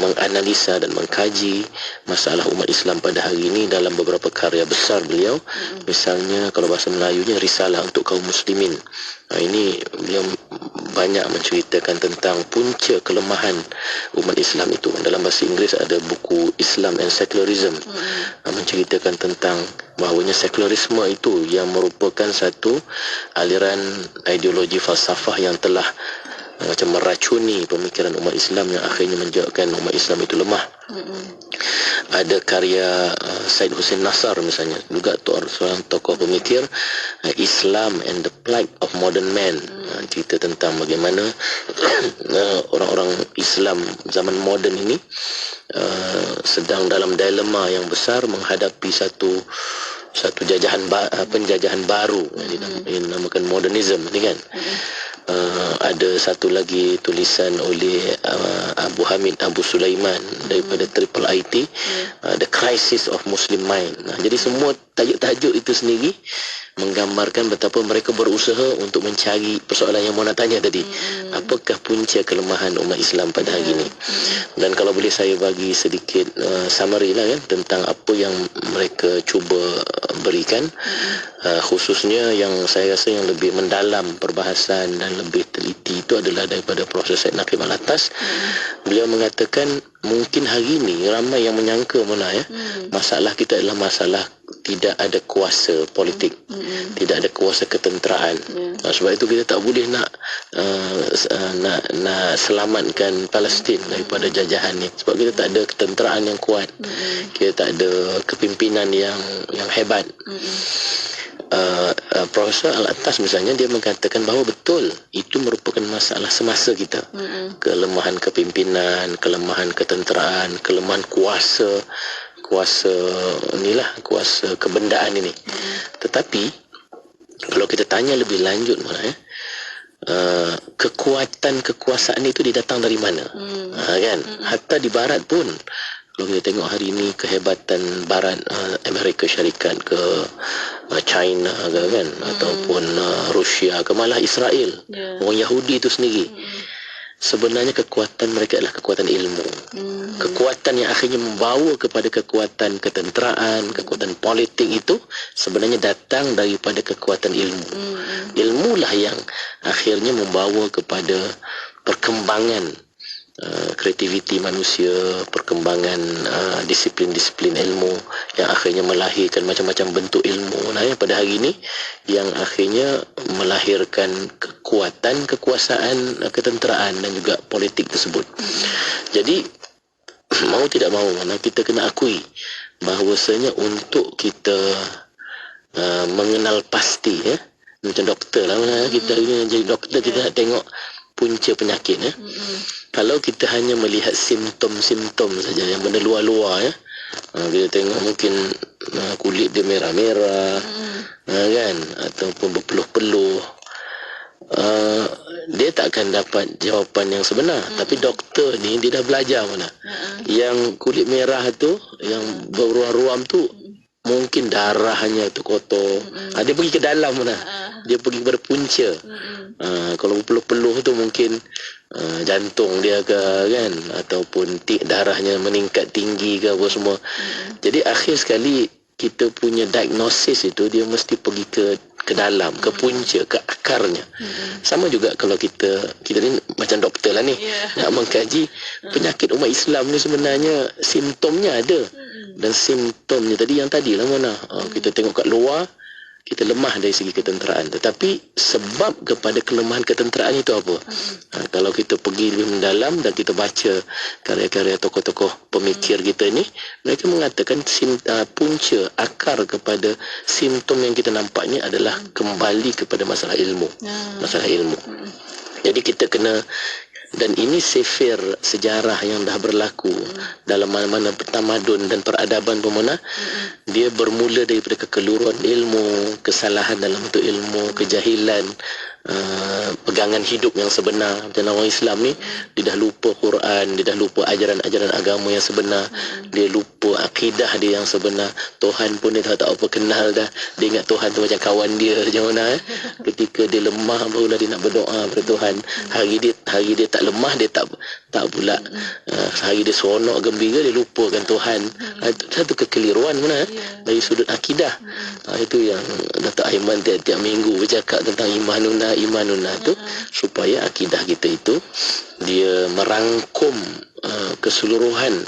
menganalisa dan mengkaji masalah umat Islam pada hari ini dalam beberapa karya besar beliau. Misalnya kalau bahasa Melayunya Risalah untuk Kaum Muslimin. Ini beliau banyak menceritakan tentang punca kelemahan umat Islam itu. Dalam bahasa Inggeris ada buku Islam and Secularism, menceritakan tentang bahawanya sekularisme itu yang merupakan satu aliran ideologi falsafah yang telah macam meracuni pemikiran umat Islam, yang akhirnya menjadikan umat Islam itu lemah. Ada karya Syed Hussein Nasar misalnya, juga seorang tokoh pemikir, Islam and the Plight of Modern Man. Cerita tentang bagaimana orang-orang Islam zaman moden ini sedang dalam dilema yang besar menghadapi satu penjajahan baru yang dinamakan modernism ni kan. Ada satu lagi tulisan oleh Abu Hamid Abu Sulaiman daripada Triple IT, The Crisis of Muslim Mind. Jadi semua tajuk-tajuk itu sendiri menggambarkan betapa mereka berusaha untuk mencari persoalan yang Mona tanya tadi. Apakah punca kelemahan umat Islam pada hari ini? Dan kalau boleh saya bagi sedikit summary lah kan, tentang apa yang mereka cuba berikan, khususnya yang saya rasa yang lebih mendalam perbahasan dan lebih teliti itu adalah daripada Profesor Syed Naqib Al-Atas. Beliau mengatakan mungkin hari ini ramai yang menyangka Mona ya, masalah kita adalah masalah tidak ada kuasa politik, tidak ada kuasa ketenteraan. Sebab itu kita tak boleh nak selamatkan Palestin daripada jajahan ni, sebab kita tak ada ketenteraan yang kuat, kita tak ada kepimpinan yang hebat. Profesor Al-Atas misalnya, dia mengatakan bahawa betul itu merupakan masalah semasa kita. Kelemahan kepimpinan, kelemahan ketenteraan, kelemahan kuasa kebendaan ini. Tetapi kalau kita tanya lebih lanjut kekuatan kekuasaan itu didatang dari mana? Kan? Hatta di barat pun kalau kita tengok hari ini kehebatan barat, Amerika Syarikat ke China ke kan, ataupun Rusia ke malah Israel, orang Yahudi itu sendiri, sebenarnya kekuatan mereka adalah kekuatan ilmu. Kekuatan yang akhirnya membawa kepada kekuatan ketenteraan, kekuatan politik itu sebenarnya datang daripada kekuatan ilmu. Ilmulah yang akhirnya membawa kepada perkembangan kreativiti manusia, perkembangan disiplin-disiplin ilmu yang akhirnya melahirkan macam-macam bentuk ilmu pada hari ini, yang akhirnya melahirkan kekuatan, kekuasaan, ketenteraan dan juga politik tersebut. Jadi mau tidak mau kita kena akui bahawasanya untuk kita mengenal pasti macam doktor lah kita jadi doktor kita nak tengok punca penyakit Kalau kita hanya melihat simptom-simptom saja yang benda luar-luar kita tengok mungkin kulit dia merah-merah kan, ataupun berpeluh-peluh, dia tak akan dapat jawapan yang sebenar. Tapi doktor ni dia dah belajar mana. Yang kulit merah tu, yang beruam-ruam tu mungkin darahnya tu kotor. Dia pergi ke dalam mana. Dia pergi kepada punca. Kalau berpeluh-peluh tu mungkin jantung dia ke kan, ataupun darahnya meningkat tinggi ke apa semua. Jadi akhir sekali kita punya diagnosis itu dia mesti pergi ke dalam, ke punca, ke akarnya. Sama juga kalau kita ni macam doktor lah ni, nak mengkaji penyakit umat Islam ni sebenarnya simptomnya ada. Dan simptomnya yang tadi lah mana, kita tengok kat luar kita lemah dari segi ketenteraan, tetapi sebab kepada kelemahan ketenteraan itu apa? Kalau kita pergi lebih mendalam dan kita baca karya-karya tokoh-tokoh pemikir kita ni, mereka mengatakan punca, akar kepada simptom yang kita nampak ni adalah kembali kepada masalah ilmu. Masalah ilmu. Jadi kita kena, dan ini sifir sejarah yang dah berlaku dalam mana-mana tamadun dan peradaban pemana. Dia bermula daripada kekeliruan ilmu, kesalahan dalam bentuk ilmu, kejahilan, pegangan hidup yang sebenar. Macam orang Islam ni, dia dah lupa Quran, dia dah lupa ajaran-ajaran agama yang sebenar, dia lupa akidah dia yang sebenar. Tuhan pun dia tak apa kenal dah. Dia ingat Tuhan tu macam kawan dia macam mana. Ketika dia lemah barulah dia nak berdoa kepada Tuhan. Hari dia tak lemah, dia tak pula hari dia seronok gembira, dia lupakan Tuhan. Itu satu kekeliruan mana dari sudut akidah. Itu yang Datuk Aiman tiap minggu bercakap tentang imanuna tu, supaya akidah kita itu dia merangkum keseluruhan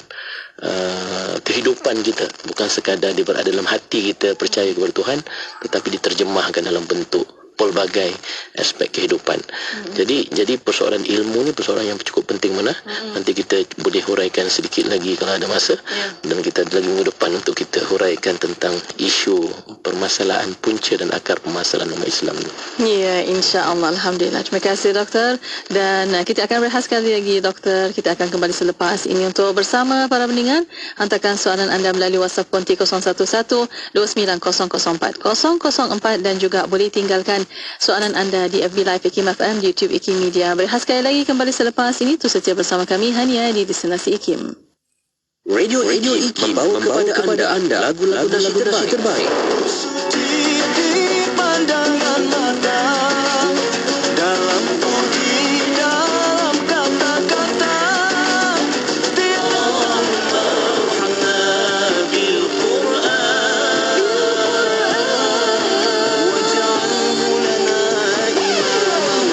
kehidupan kita, bukan sekadar dia berada dalam hati kita percaya kepada Tuhan, tetapi diterjemahkan dalam bentuk pelbagai aspek kehidupan. Jadi persoalan ilmu ni persoalan yang cukup penting mana. Nanti kita boleh huraikan sedikit lagi kalau ada masa. Dan kita ada lagi minggu depan untuk kita huraikan tentang isu permasalahan punca dan akar permasalahan umat Islam ni. Ya, insya-Allah. Alhamdulillah. Terima kasih doktor. Dan kita akan berehat sekali lagi doktor. Kita akan kembali selepas ini untuk bersama para pendengar. Hantarkan soalan anda melalui WhatsApp konti 011-2904-004 dan juga boleh tinggalkan soalan anda di FB Live IKIM FM, di YouTube IKIM Media. Berehat sekali lagi kembali selepas ini. Terus setia bersama kami hanya di Destinasi IKIM. Radio IKIM membawa kepada anda lagu-lagu nasyid terbaik. Di pandangan mata, dalam puji, dalam kata-kata, tiada bil Quran, waj'alhu lana imaman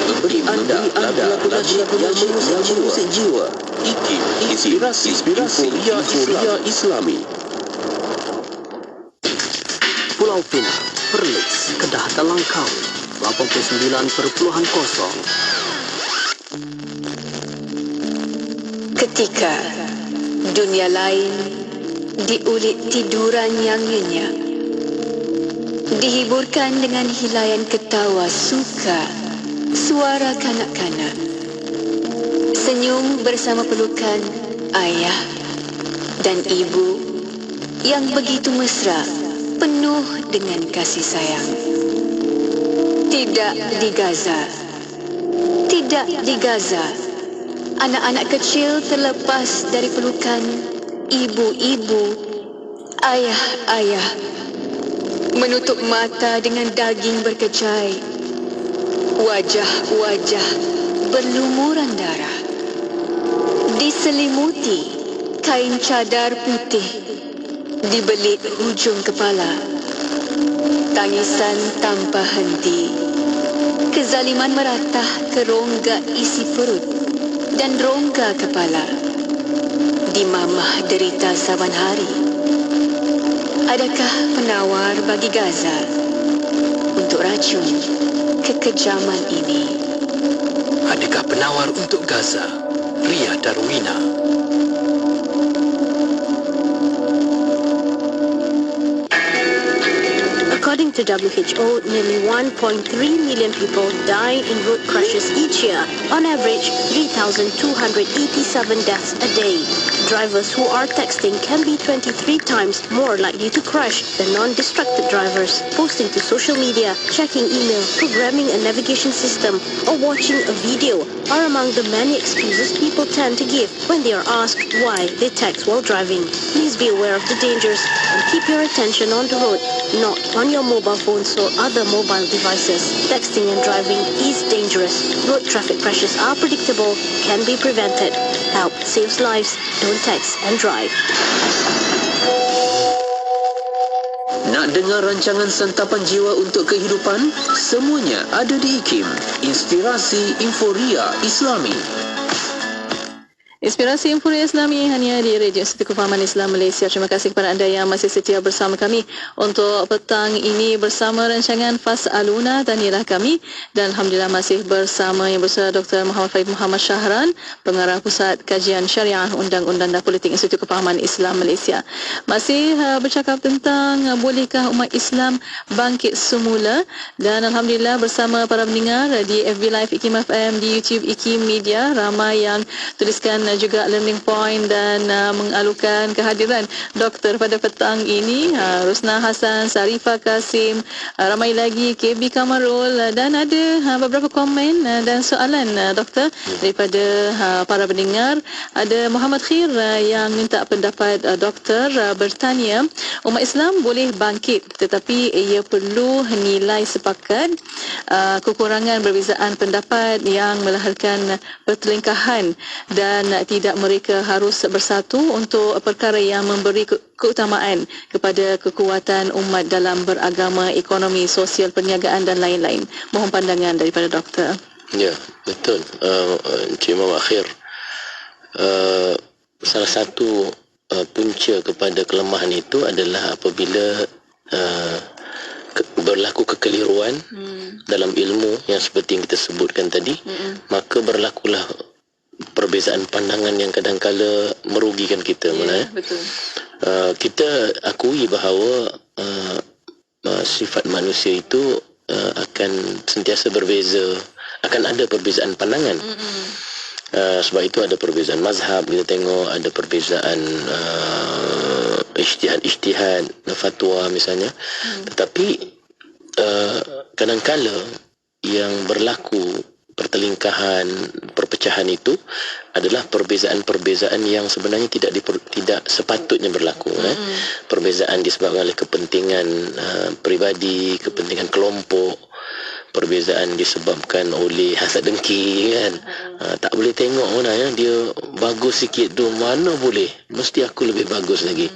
wa beri anda lagu-lagu nasyid yang mengusik jiwa. IKIM, inspirasi Euforia Islami. Pulau Pinang, Perlis, Kedah Telangkau, 89.0. Ketika dunia lain diulik tiduran yang nyenyak, dihiburkan dengan hilaian ketawa suka, suara kanak-kanak, senyum bersama pelukan ayah dan ibu yang begitu mesra, penuh dengan kasih sayang. Tidak di Gaza, anak-anak kecil terlepas dari pelukan ibu-ibu, ayah-ayah, menutup mata dengan daging berkecai, wajah-wajah berlumuran darah, diselimuti kain cadar putih, dibelit hujung kepala, tangisan tanpa henti, kezaliman meratah ke rongga isi perut dan rongga kepala, dimamah derita saban hari. Adakah penawar bagi Gaza untuk racun kekejaman ini? Adakah penawar untuk Gaza? Ria Darwina. According to WHO, nearly 1.3 million people die in road crashes each year. On average, 3,287 deaths a day. Drivers who are texting can be 23 times more likely to crash than non-distracted drivers. Posting to social media, checking email, programming a navigation system, or watching a video are among the many excuses people tend to give when they are asked why they text while driving. Please be aware of the dangers and keep your attention on the road, not on your mobile phones or other mobile devices. Texting and driving is dangerous. Road traffic crashes are predictable, can be prevented. Help saves lives. Don't text and drive. Nak dengar rancangan santapan jiwa untuk kehidupan? Semuanya ada di IKIM. Inspirasi Inforia Islami. Inspirasi Inforia Islami hanya di Radio Institut Kefahaman Islam Malaysia. Terima kasih kepada anda yang masih setia bersama kami untuk petang ini bersama rancangan Fas'aluna. Tahniah kami dan Alhamdulillah masih bersama Yang Besar Dr. Muhammad Faid Muhammad Shahran, Pengarah Pusat Kajian Syariah Undang-Undang dan Politik Institut Kefahaman Islam Malaysia. Masih bercakap tentang bolehkah umat Islam bangkit semula, dan Alhamdulillah bersama para pendengar di FB Live IKIM FM, di YouTube IKIM Media, ramai yang tuliskan juga learning point dan mengalukan kehadiran doktor pada petang ini. Rusna Hassan, Sarifah Kasim, ramai lagi, KB Kamarul, dan ada beberapa komen dan soalan doktor daripada para pendengar. Ada Muhammad Khir yang minta pendapat doktor, bertanya, umat Islam boleh bangkit tetapi ia perlu nilai sepakat, kekurangan perbezaan pendapat yang melahirkan pertelingkahan, dan tidak mereka harus bersatu untuk perkara yang memberi keutamaan kepada kekuatan umat dalam beragama, ekonomi, sosial, perniagaan dan lain-lain. Mohon pandangan daripada doktor. Ya, betul. Encik Muhammad Khair, salah satu punca kepada kelemahan itu adalah apabila berlaku kekeliruan dalam ilmu yang seperti yang kita sebutkan tadi, maka berlakulah perbezaan pandangan yang kadang-kala merugikan kita. Betul. Kita akui bahawa sifat manusia itu akan sentiasa berbeza, akan ada perbezaan pandangan. Sebab itu ada perbezaan mazhab, kita tengok ada perbezaan ijtihad, fatwa misalnya. Tetapi kadang-kala yang berlaku pertelingkahan, perpecahan itu adalah perbezaan-perbezaan yang sebenarnya tidak sepatutnya berlaku. Perbezaan disebabkan oleh kepentingan peribadi, kepentingan kelompok, perbezaan disebabkan oleh hasad dengki, kan. Tak boleh tengok mana ya, dia bagus sikit tu, mana boleh, mesti aku lebih bagus lagi.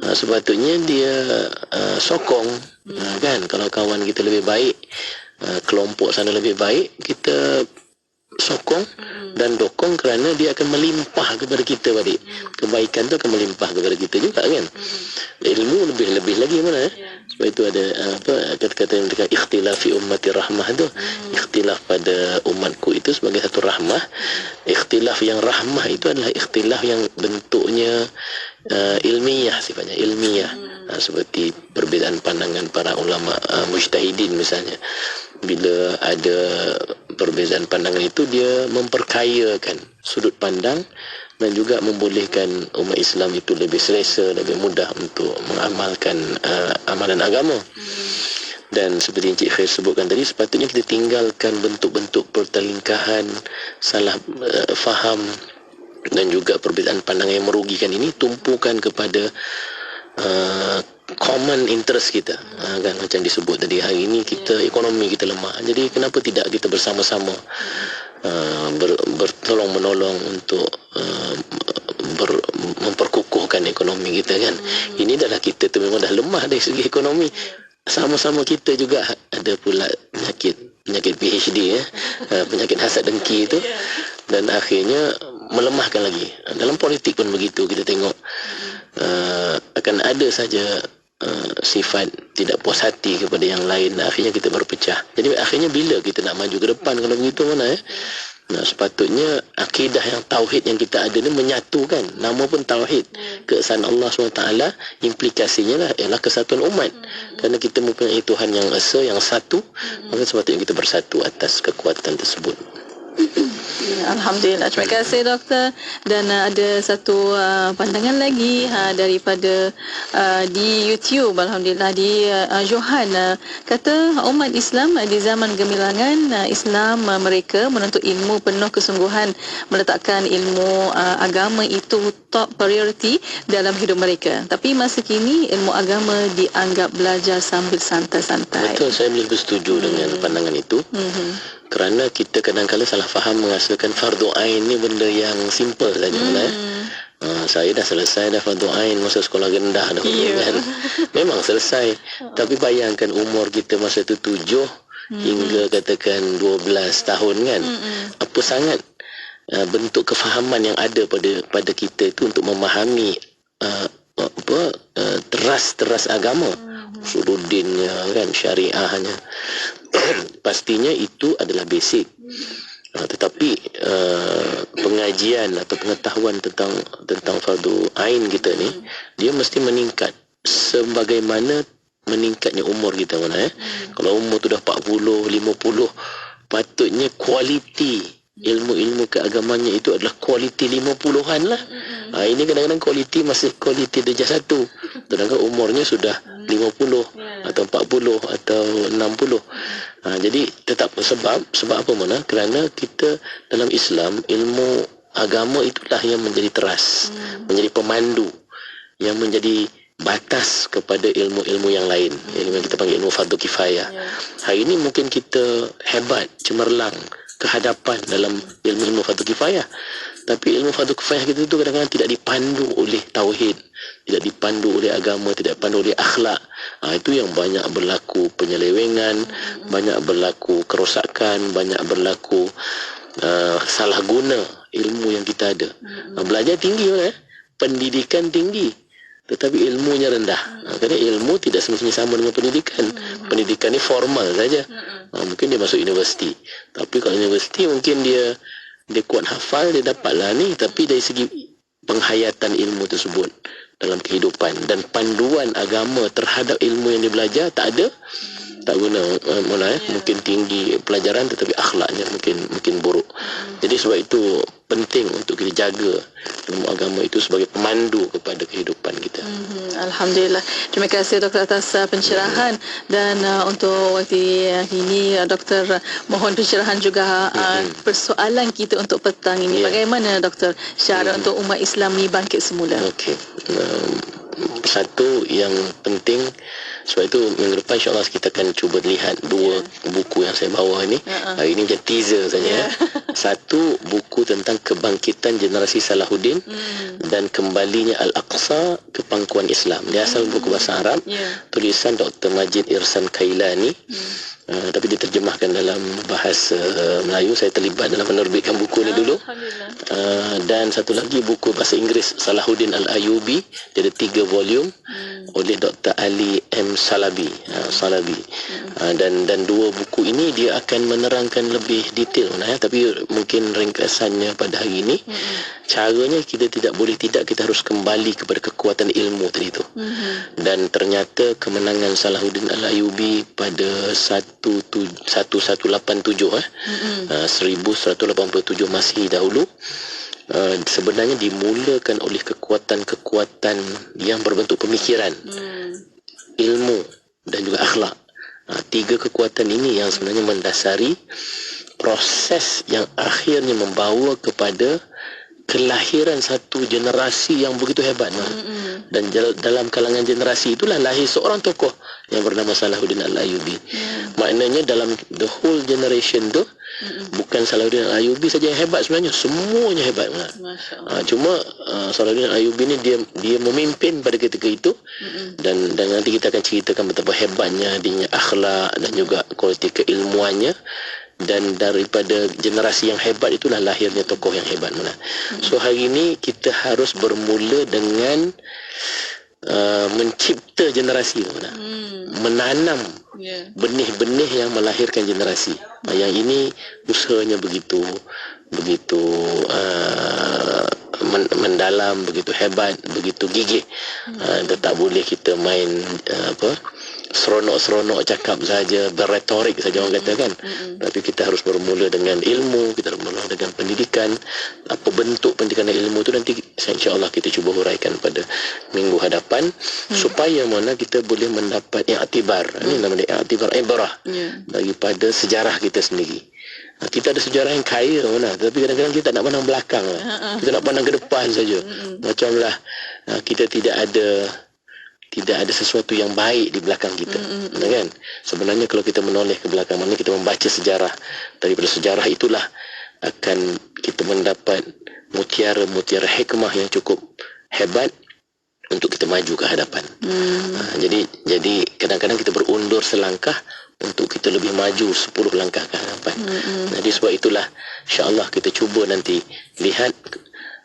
Sepatutnya dia sokong, kan. Kalau kawan kita lebih baik, kelompok sana lebih baik, kita sokong dan dokong, kerana dia akan melimpah kepada kita balik. Kebaikan tu akan melimpah kepada kita juga, kan. Ilmu lebih lagi mana. Sebab itu ada kata-kata yang dikatakan ikhtilaf fi ummati rahmah tu. Ikhtilaf pada umatku itu sebagai satu rahmah. Ikhtilaf yang rahmah itu adalah ikhtilaf yang bentuknya ilmiah, sifatnya ilmiah. Seperti perbezaan pandangan para ulama mujtahidin misalnya. Bila ada perbezaan pandangan itu, dia memperkayakan sudut pandang dan juga membolehkan umat Islam itu lebih selesa, lebih mudah untuk mengamalkan amalan agama. Dan seperti Encik Khair sebutkan tadi, sepatutnya kita tinggalkan bentuk-bentuk pertelingkahan, salah faham dan juga perbezaan pandangan yang merugikan ini, tumpukan kepada common interest kita, kan, macam disebut tadi, hari ini kita ekonomi kita lemah, jadi kenapa tidak kita bersama-sama bertolong menolong untuk memperkukuhkan ekonomi kita, kan. Ini adalah kita tu memang dah lemah dari segi ekonomi, sama-sama kita juga ada pula penyakit PhD, penyakit hasad dengki itu, dan akhirnya melemahkan lagi. Dalam politik pun begitu, kita tengok akan ada saja sifat tidak puas hati kepada yang lain, akhirnya kita berpecah. Jadi akhirnya bila kita nak maju ke depan kalau begitu mana Nah, sepatutnya akidah yang tauhid yang kita ada ni menyatukan. Nama pun tauhid. Keesaan Allah SWT, implikasinya lah ialah kesatuan umat. Kerana kita mempunyai Tuhan yang esa, yang satu, maka sepatutnya kita bersatu atas kekuatan tersebut. Alhamdulillah. Terima kasih doktor. Dan ada satu pandangan lagi daripada di YouTube. Alhamdulillah di Johan kata umat Islam di zaman gemilangan Islam mereka menuntut ilmu penuh kesungguhan, meletakkan ilmu agama itu top priority dalam hidup mereka. Tapi masa kini ilmu agama dianggap belajar sambil santai-santai. Betul, saya lebih setuju dengan pandangan itu. Kerana kita kadang-kadang salah faham menghasilkan fardu ain ni benda yang simple saja. Saya dah selesai dah fardu ain masa sekolah rendah dah kan. Memang selesai. Tapi bayangkan umur kita masa itu 7 hingga katakan 12 tahun kan. Apa sangat bentuk kefahaman yang ada pada kita itu untuk memahami teras agama, usuluddinnya kan, syariahnya. Pastinya itu adalah basic. Tetapi pengajian atau pengetahuan tentang fardu ain kita ni, dia mesti meningkat sebagaimana meningkatnya umur kita mana. Kalau umur tu dah 40, 50, patutnya kualiti ilmu-ilmu keagamannya itu adalah kualiti 50-an lah. Ini kadang-kadang kualiti masih kualiti darjah 1. Sedangkan umurnya sudah 50 atau 40 atau 60. Jadi tetap sebab apa mana? Kerana kita dalam Islam, ilmu agama itulah yang menjadi teras, menjadi pemandu, yang menjadi batas kepada ilmu-ilmu yang lain. Yang kita panggil ilmu fardu kifayah. Hari ini mungkin kita hebat, cemerlang kehadapan dalam ilmu-ilmu fardu kifayah. Tapi ilmu fardu kifayah kita itu kadang-kadang tidak dipandu oleh tauhid, tidak dipandu oleh agama, tidak dipandu oleh akhlak. Itu yang banyak berlaku penyelewengan, banyak berlaku kerosakan, banyak berlaku salah guna ilmu yang kita ada. Belajar tinggi pendidikan tinggi, tetapi ilmunya rendah. Kerana ilmu tidak semestinya sama dengan pendidikan. Pendidikan ni formal saja. Mungkin dia masuk universiti. Tapi kalau universiti mungkin dia kuat hafal, dia dapatlah ni. Tapi dari segi penghayatan ilmu tersebut dalam kehidupan dan panduan agama terhadap ilmu yang dia belajar tak ada, tak guna. Mungkin tinggi pelajaran tetapi akhlaknya mungkin buruk. Jadi sebab itu penting untuk kita jaga ilmu agama itu sebagai pemandu kepada kehidupan kita. Alhamdulillah. Terima kasih doktor atas pencerahan. Dan untuk waktu ini doktor mohon pencerahan juga persoalan kita untuk petang ini. Bagaimana doktor cara untuk umat Islam ni bangkit semula? Okey. Satu yang penting, sebab itu minggu depan insyaAllah kita akan cuba lihat 2 buku yang saya bawa ini. Hari ini macam teaser saja. Satu buku tentang kebangkitan generasi Salahuddin dan kembalinya Al-Aqsa ke pangkuan Islam. Dia asal buku bahasa Arab, tulisan Dr. Majid Irsan Kailani. Tapi diterjemahkan dalam bahasa Melayu. Saya terlibat dalam menerbitkan buku ni dulu. Dan satu lagi buku bahasa Inggeris Salahuddin Al-Ayyubi, dia ada 3 volume oleh Dr. Ali M. Salabi. Dan 2 buku ini dia akan menerangkan lebih detail tapi mungkin ringkasannya pada hari ini, caranya kita tidak boleh tidak, kita harus kembali kepada kekuatan ilmu tadi itu. Dan ternyata kemenangan Salahuddin Al-Ayyubi pada 1187 1187 Masihi dahulu, sebenarnya dimulakan oleh kekuatan-kekuatan yang berbentuk pemikiran, ilmu dan juga akhlak. 3 kekuatan ini yang sebenarnya mendasari proses yang akhirnya membawa kepada kelahiran satu generasi yang begitu hebat. Dan dalam kalangan generasi itulah lahir seorang tokoh yang bernama Salahuddin Al-Ayyubi. Maknanya dalam the whole generation tu, bukan Salahuddin Al-Ayyubi saja yang hebat, sebenarnya semuanya hebat. Cuma Salahuddin Al-Ayyubi ni dia memimpin pada ketika itu. Dan nanti kita akan ceritakan betapa hebatnya dia akhlak dan juga kualiti keilmuannya. Dan daripada generasi yang hebat itulah lahirnya tokoh yang hebat. So hari ini kita harus bermula dengan mencipta generasi, menanam benih-benih yang melahirkan generasi. Yang ini usahanya begitu mendalam, begitu hebat, begitu gigih. Tak boleh kita main seronok-seronok cakap saja, berretorik saja orang kata kan. Tapi kita harus bermula dengan ilmu, kita bermula dengan pendidikan. Apa bentuk pendidikan dan ilmu itu nanti insya-Allah kita cuba huraikan pada minggu hadapan, supaya mana kita boleh mendapat i'tibar. Ini namanya i'tibar, ibrah daripada sejarah kita sendiri. Kita ada sejarah yang kaya mana, tapi kadang-kadang kita tak nak pandang belakang lah. Kita nak pandang ke depan saja. Macamlah kita tidak ada sesuatu yang baik di belakang kita, kan? Sebenarnya kalau kita menoleh ke belakang, mana kita membaca sejarah, daripada sejarah itulah akan kita mendapat mutiara-mutiara hikmah yang cukup hebat untuk kita maju ke hadapan. Jadi kadang-kadang kita berundur selangkah untuk kita lebih maju 10 langkah ke hadapan. Jadi sebab itulah insya-Allah kita cuba nanti lihat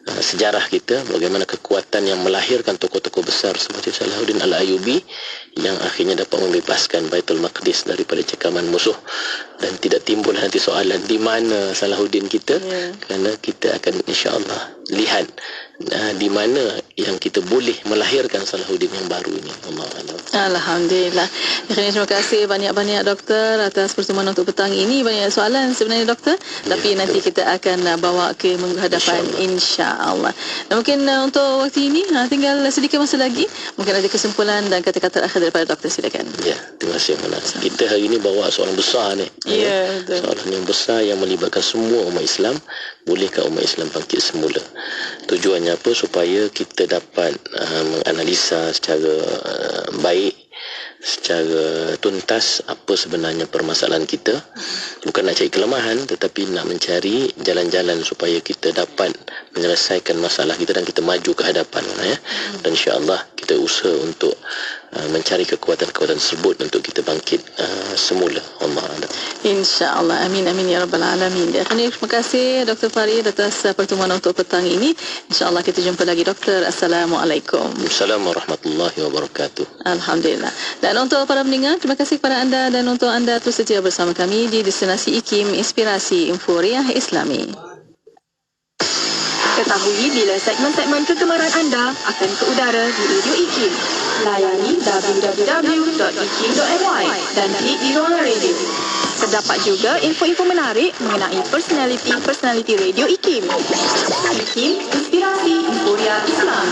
sejarah kita, bagaimana kekuatan yang melahirkan tokoh-tokoh besar seperti Salahuddin Al-Ayyubi yang akhirnya dapat membebaskan Baitul Maqdis daripada cekaman musuh, dan tidak timbul nanti soalan di mana Salahuddin kita, kerana kita akan insya-Allah lihat di mana yang kita boleh melahirkan Salahuddin yang baru ini. Alhamdulillah. Terima kasih banyak-banyak doktor atas pertemuan untuk petang ini. Banyak soalan sebenarnya doktor, tapi nanti kita akan bawa ke minggu hadapan insya-Allah. Dan mungkin untuk waktu ini tinggal sedikit masa lagi, mungkin ada kesimpulan dan kata-kata akhir daripada doktor, silakan. Ya, terima kasih Mana. Kita hari ini bawa soalan besar ni. Ya, betul. Soalan yang besar yang melibatkan semua umat Islam. Bolehkah umat Islam bangkit semula? Tujuannya apa? Supaya kita dapat menganalisa secara baik, secara tuntas apa sebenarnya permasalahan kita. Bukan nak cari kelemahan, tetapi nak mencari jalan-jalan supaya kita dapat menyelesaikan masalah kita dan kita maju ke hadapan, ya. Dan insya-Allah kita usaha untuk mencari kekuatan-kekuatan tersebut untuk kita bangkit semula. Allah. Insya-Allah. Amin amin ya rabbal alamin. Terima kasih Dr. Farid atas pertemuan untuk petang ini. Insya-Allah kita jumpa lagi doktor. Assalamualaikum. Assalamualaikum warahmatullahi wabarakatuh. Alhamdulillah. Dan untuk para pendengar, terima kasih kepada anda, dan untuk anda terus setia bersama kami di Destinasi IKIM, Inspirasi Infuriah Islami. Ketahui bila segmen-segmen kegemaran anda akan ke udara di Radio IKIM. Layari www.ikim.my dan klik di ruangan radio. Terdapat juga info-info menarik mengenai personaliti Radio IKIM. IKIM, Inspirasi Infuriah Islam.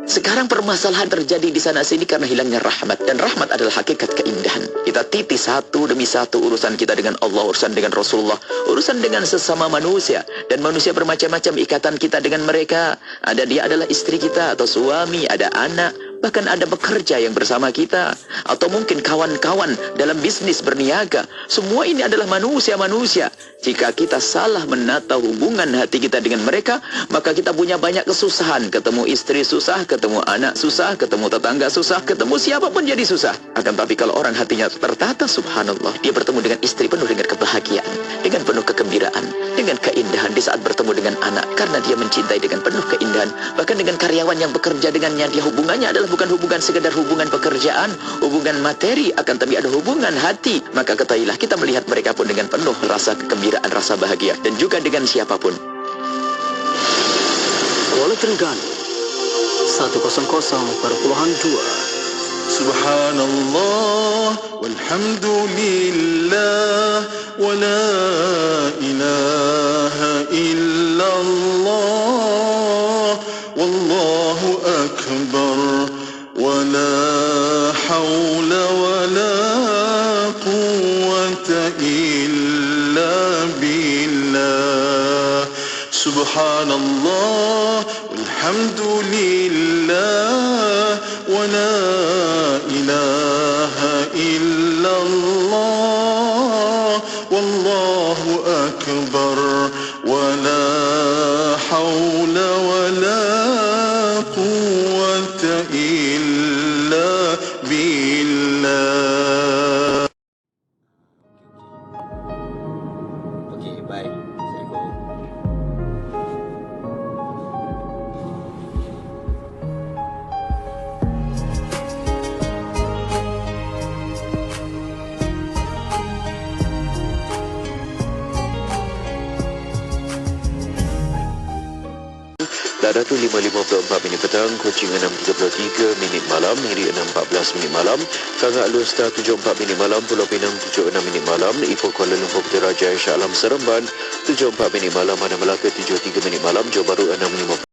Sekarang permasalahan terjadi di sana sini karena hilangnya rahmat, dan rahmat adalah hakikat keindahan. Kita titi satu demi satu urusan kita dengan Allah, urusan dengan Rasulullah, urusan dengan sesama manusia, dan manusia bermacam-macam ikatan kita dengan mereka. Ada dia adalah istri kita atau suami, ada anak, bahkan ada bekerja yang bersama kita, atau mungkin kawan-kawan dalam bisnis berniaga. Semua ini adalah manusia-manusia. Jika kita salah menata hubungan hati kita dengan mereka, maka kita punya banyak kesusahan. Ketemu istri susah, ketemu anak susah, ketemu tetangga susah, ketemu siapapun jadi susah. Akan tapi kalau orang hatinya tertata, subhanallah, dia bertemu dengan istri penuh dengan kebahagiaan, dengan penuh kegembiraan, dengan keindahan di saat bertemu dengan anak, karena dia mencintai dengan penuh keindahan. Bahkan dengan karyawan yang bekerja dengannya, dia hubungannya adalah bukan hubungan sekedar hubungan pekerjaan, hubungan materi, akan tapi ada hubungan hati. Maka ketahuilah kita melihat mereka pun dengan penuh rasa kegembiraan, rasa bahagia, dan juga dengan siapapun. Kuala Terengganu 100.2. Subhanallah walhamdulillah wa la ilaha illallah wallahu akbar wa la hawla wa la quwwata illa billah. Subhanallah walhamdulillah wa la ilaha illallah wallahu akbar wa la hawla wa la quwwata illa billah. Ladatu 5.54 minit petang, Kuching 6.33 minit malam, Miri 6.14 minit malam, Kangak Luar Star 7.4 minit malam, Pulau Pinang 7.6 minit malam, Ipoh Kuala Lumpur Putrajaya Shah Alam Seremban 7.4 minit malam, Madam Melaka 7.3 minit malam, Johor Bahru 6.50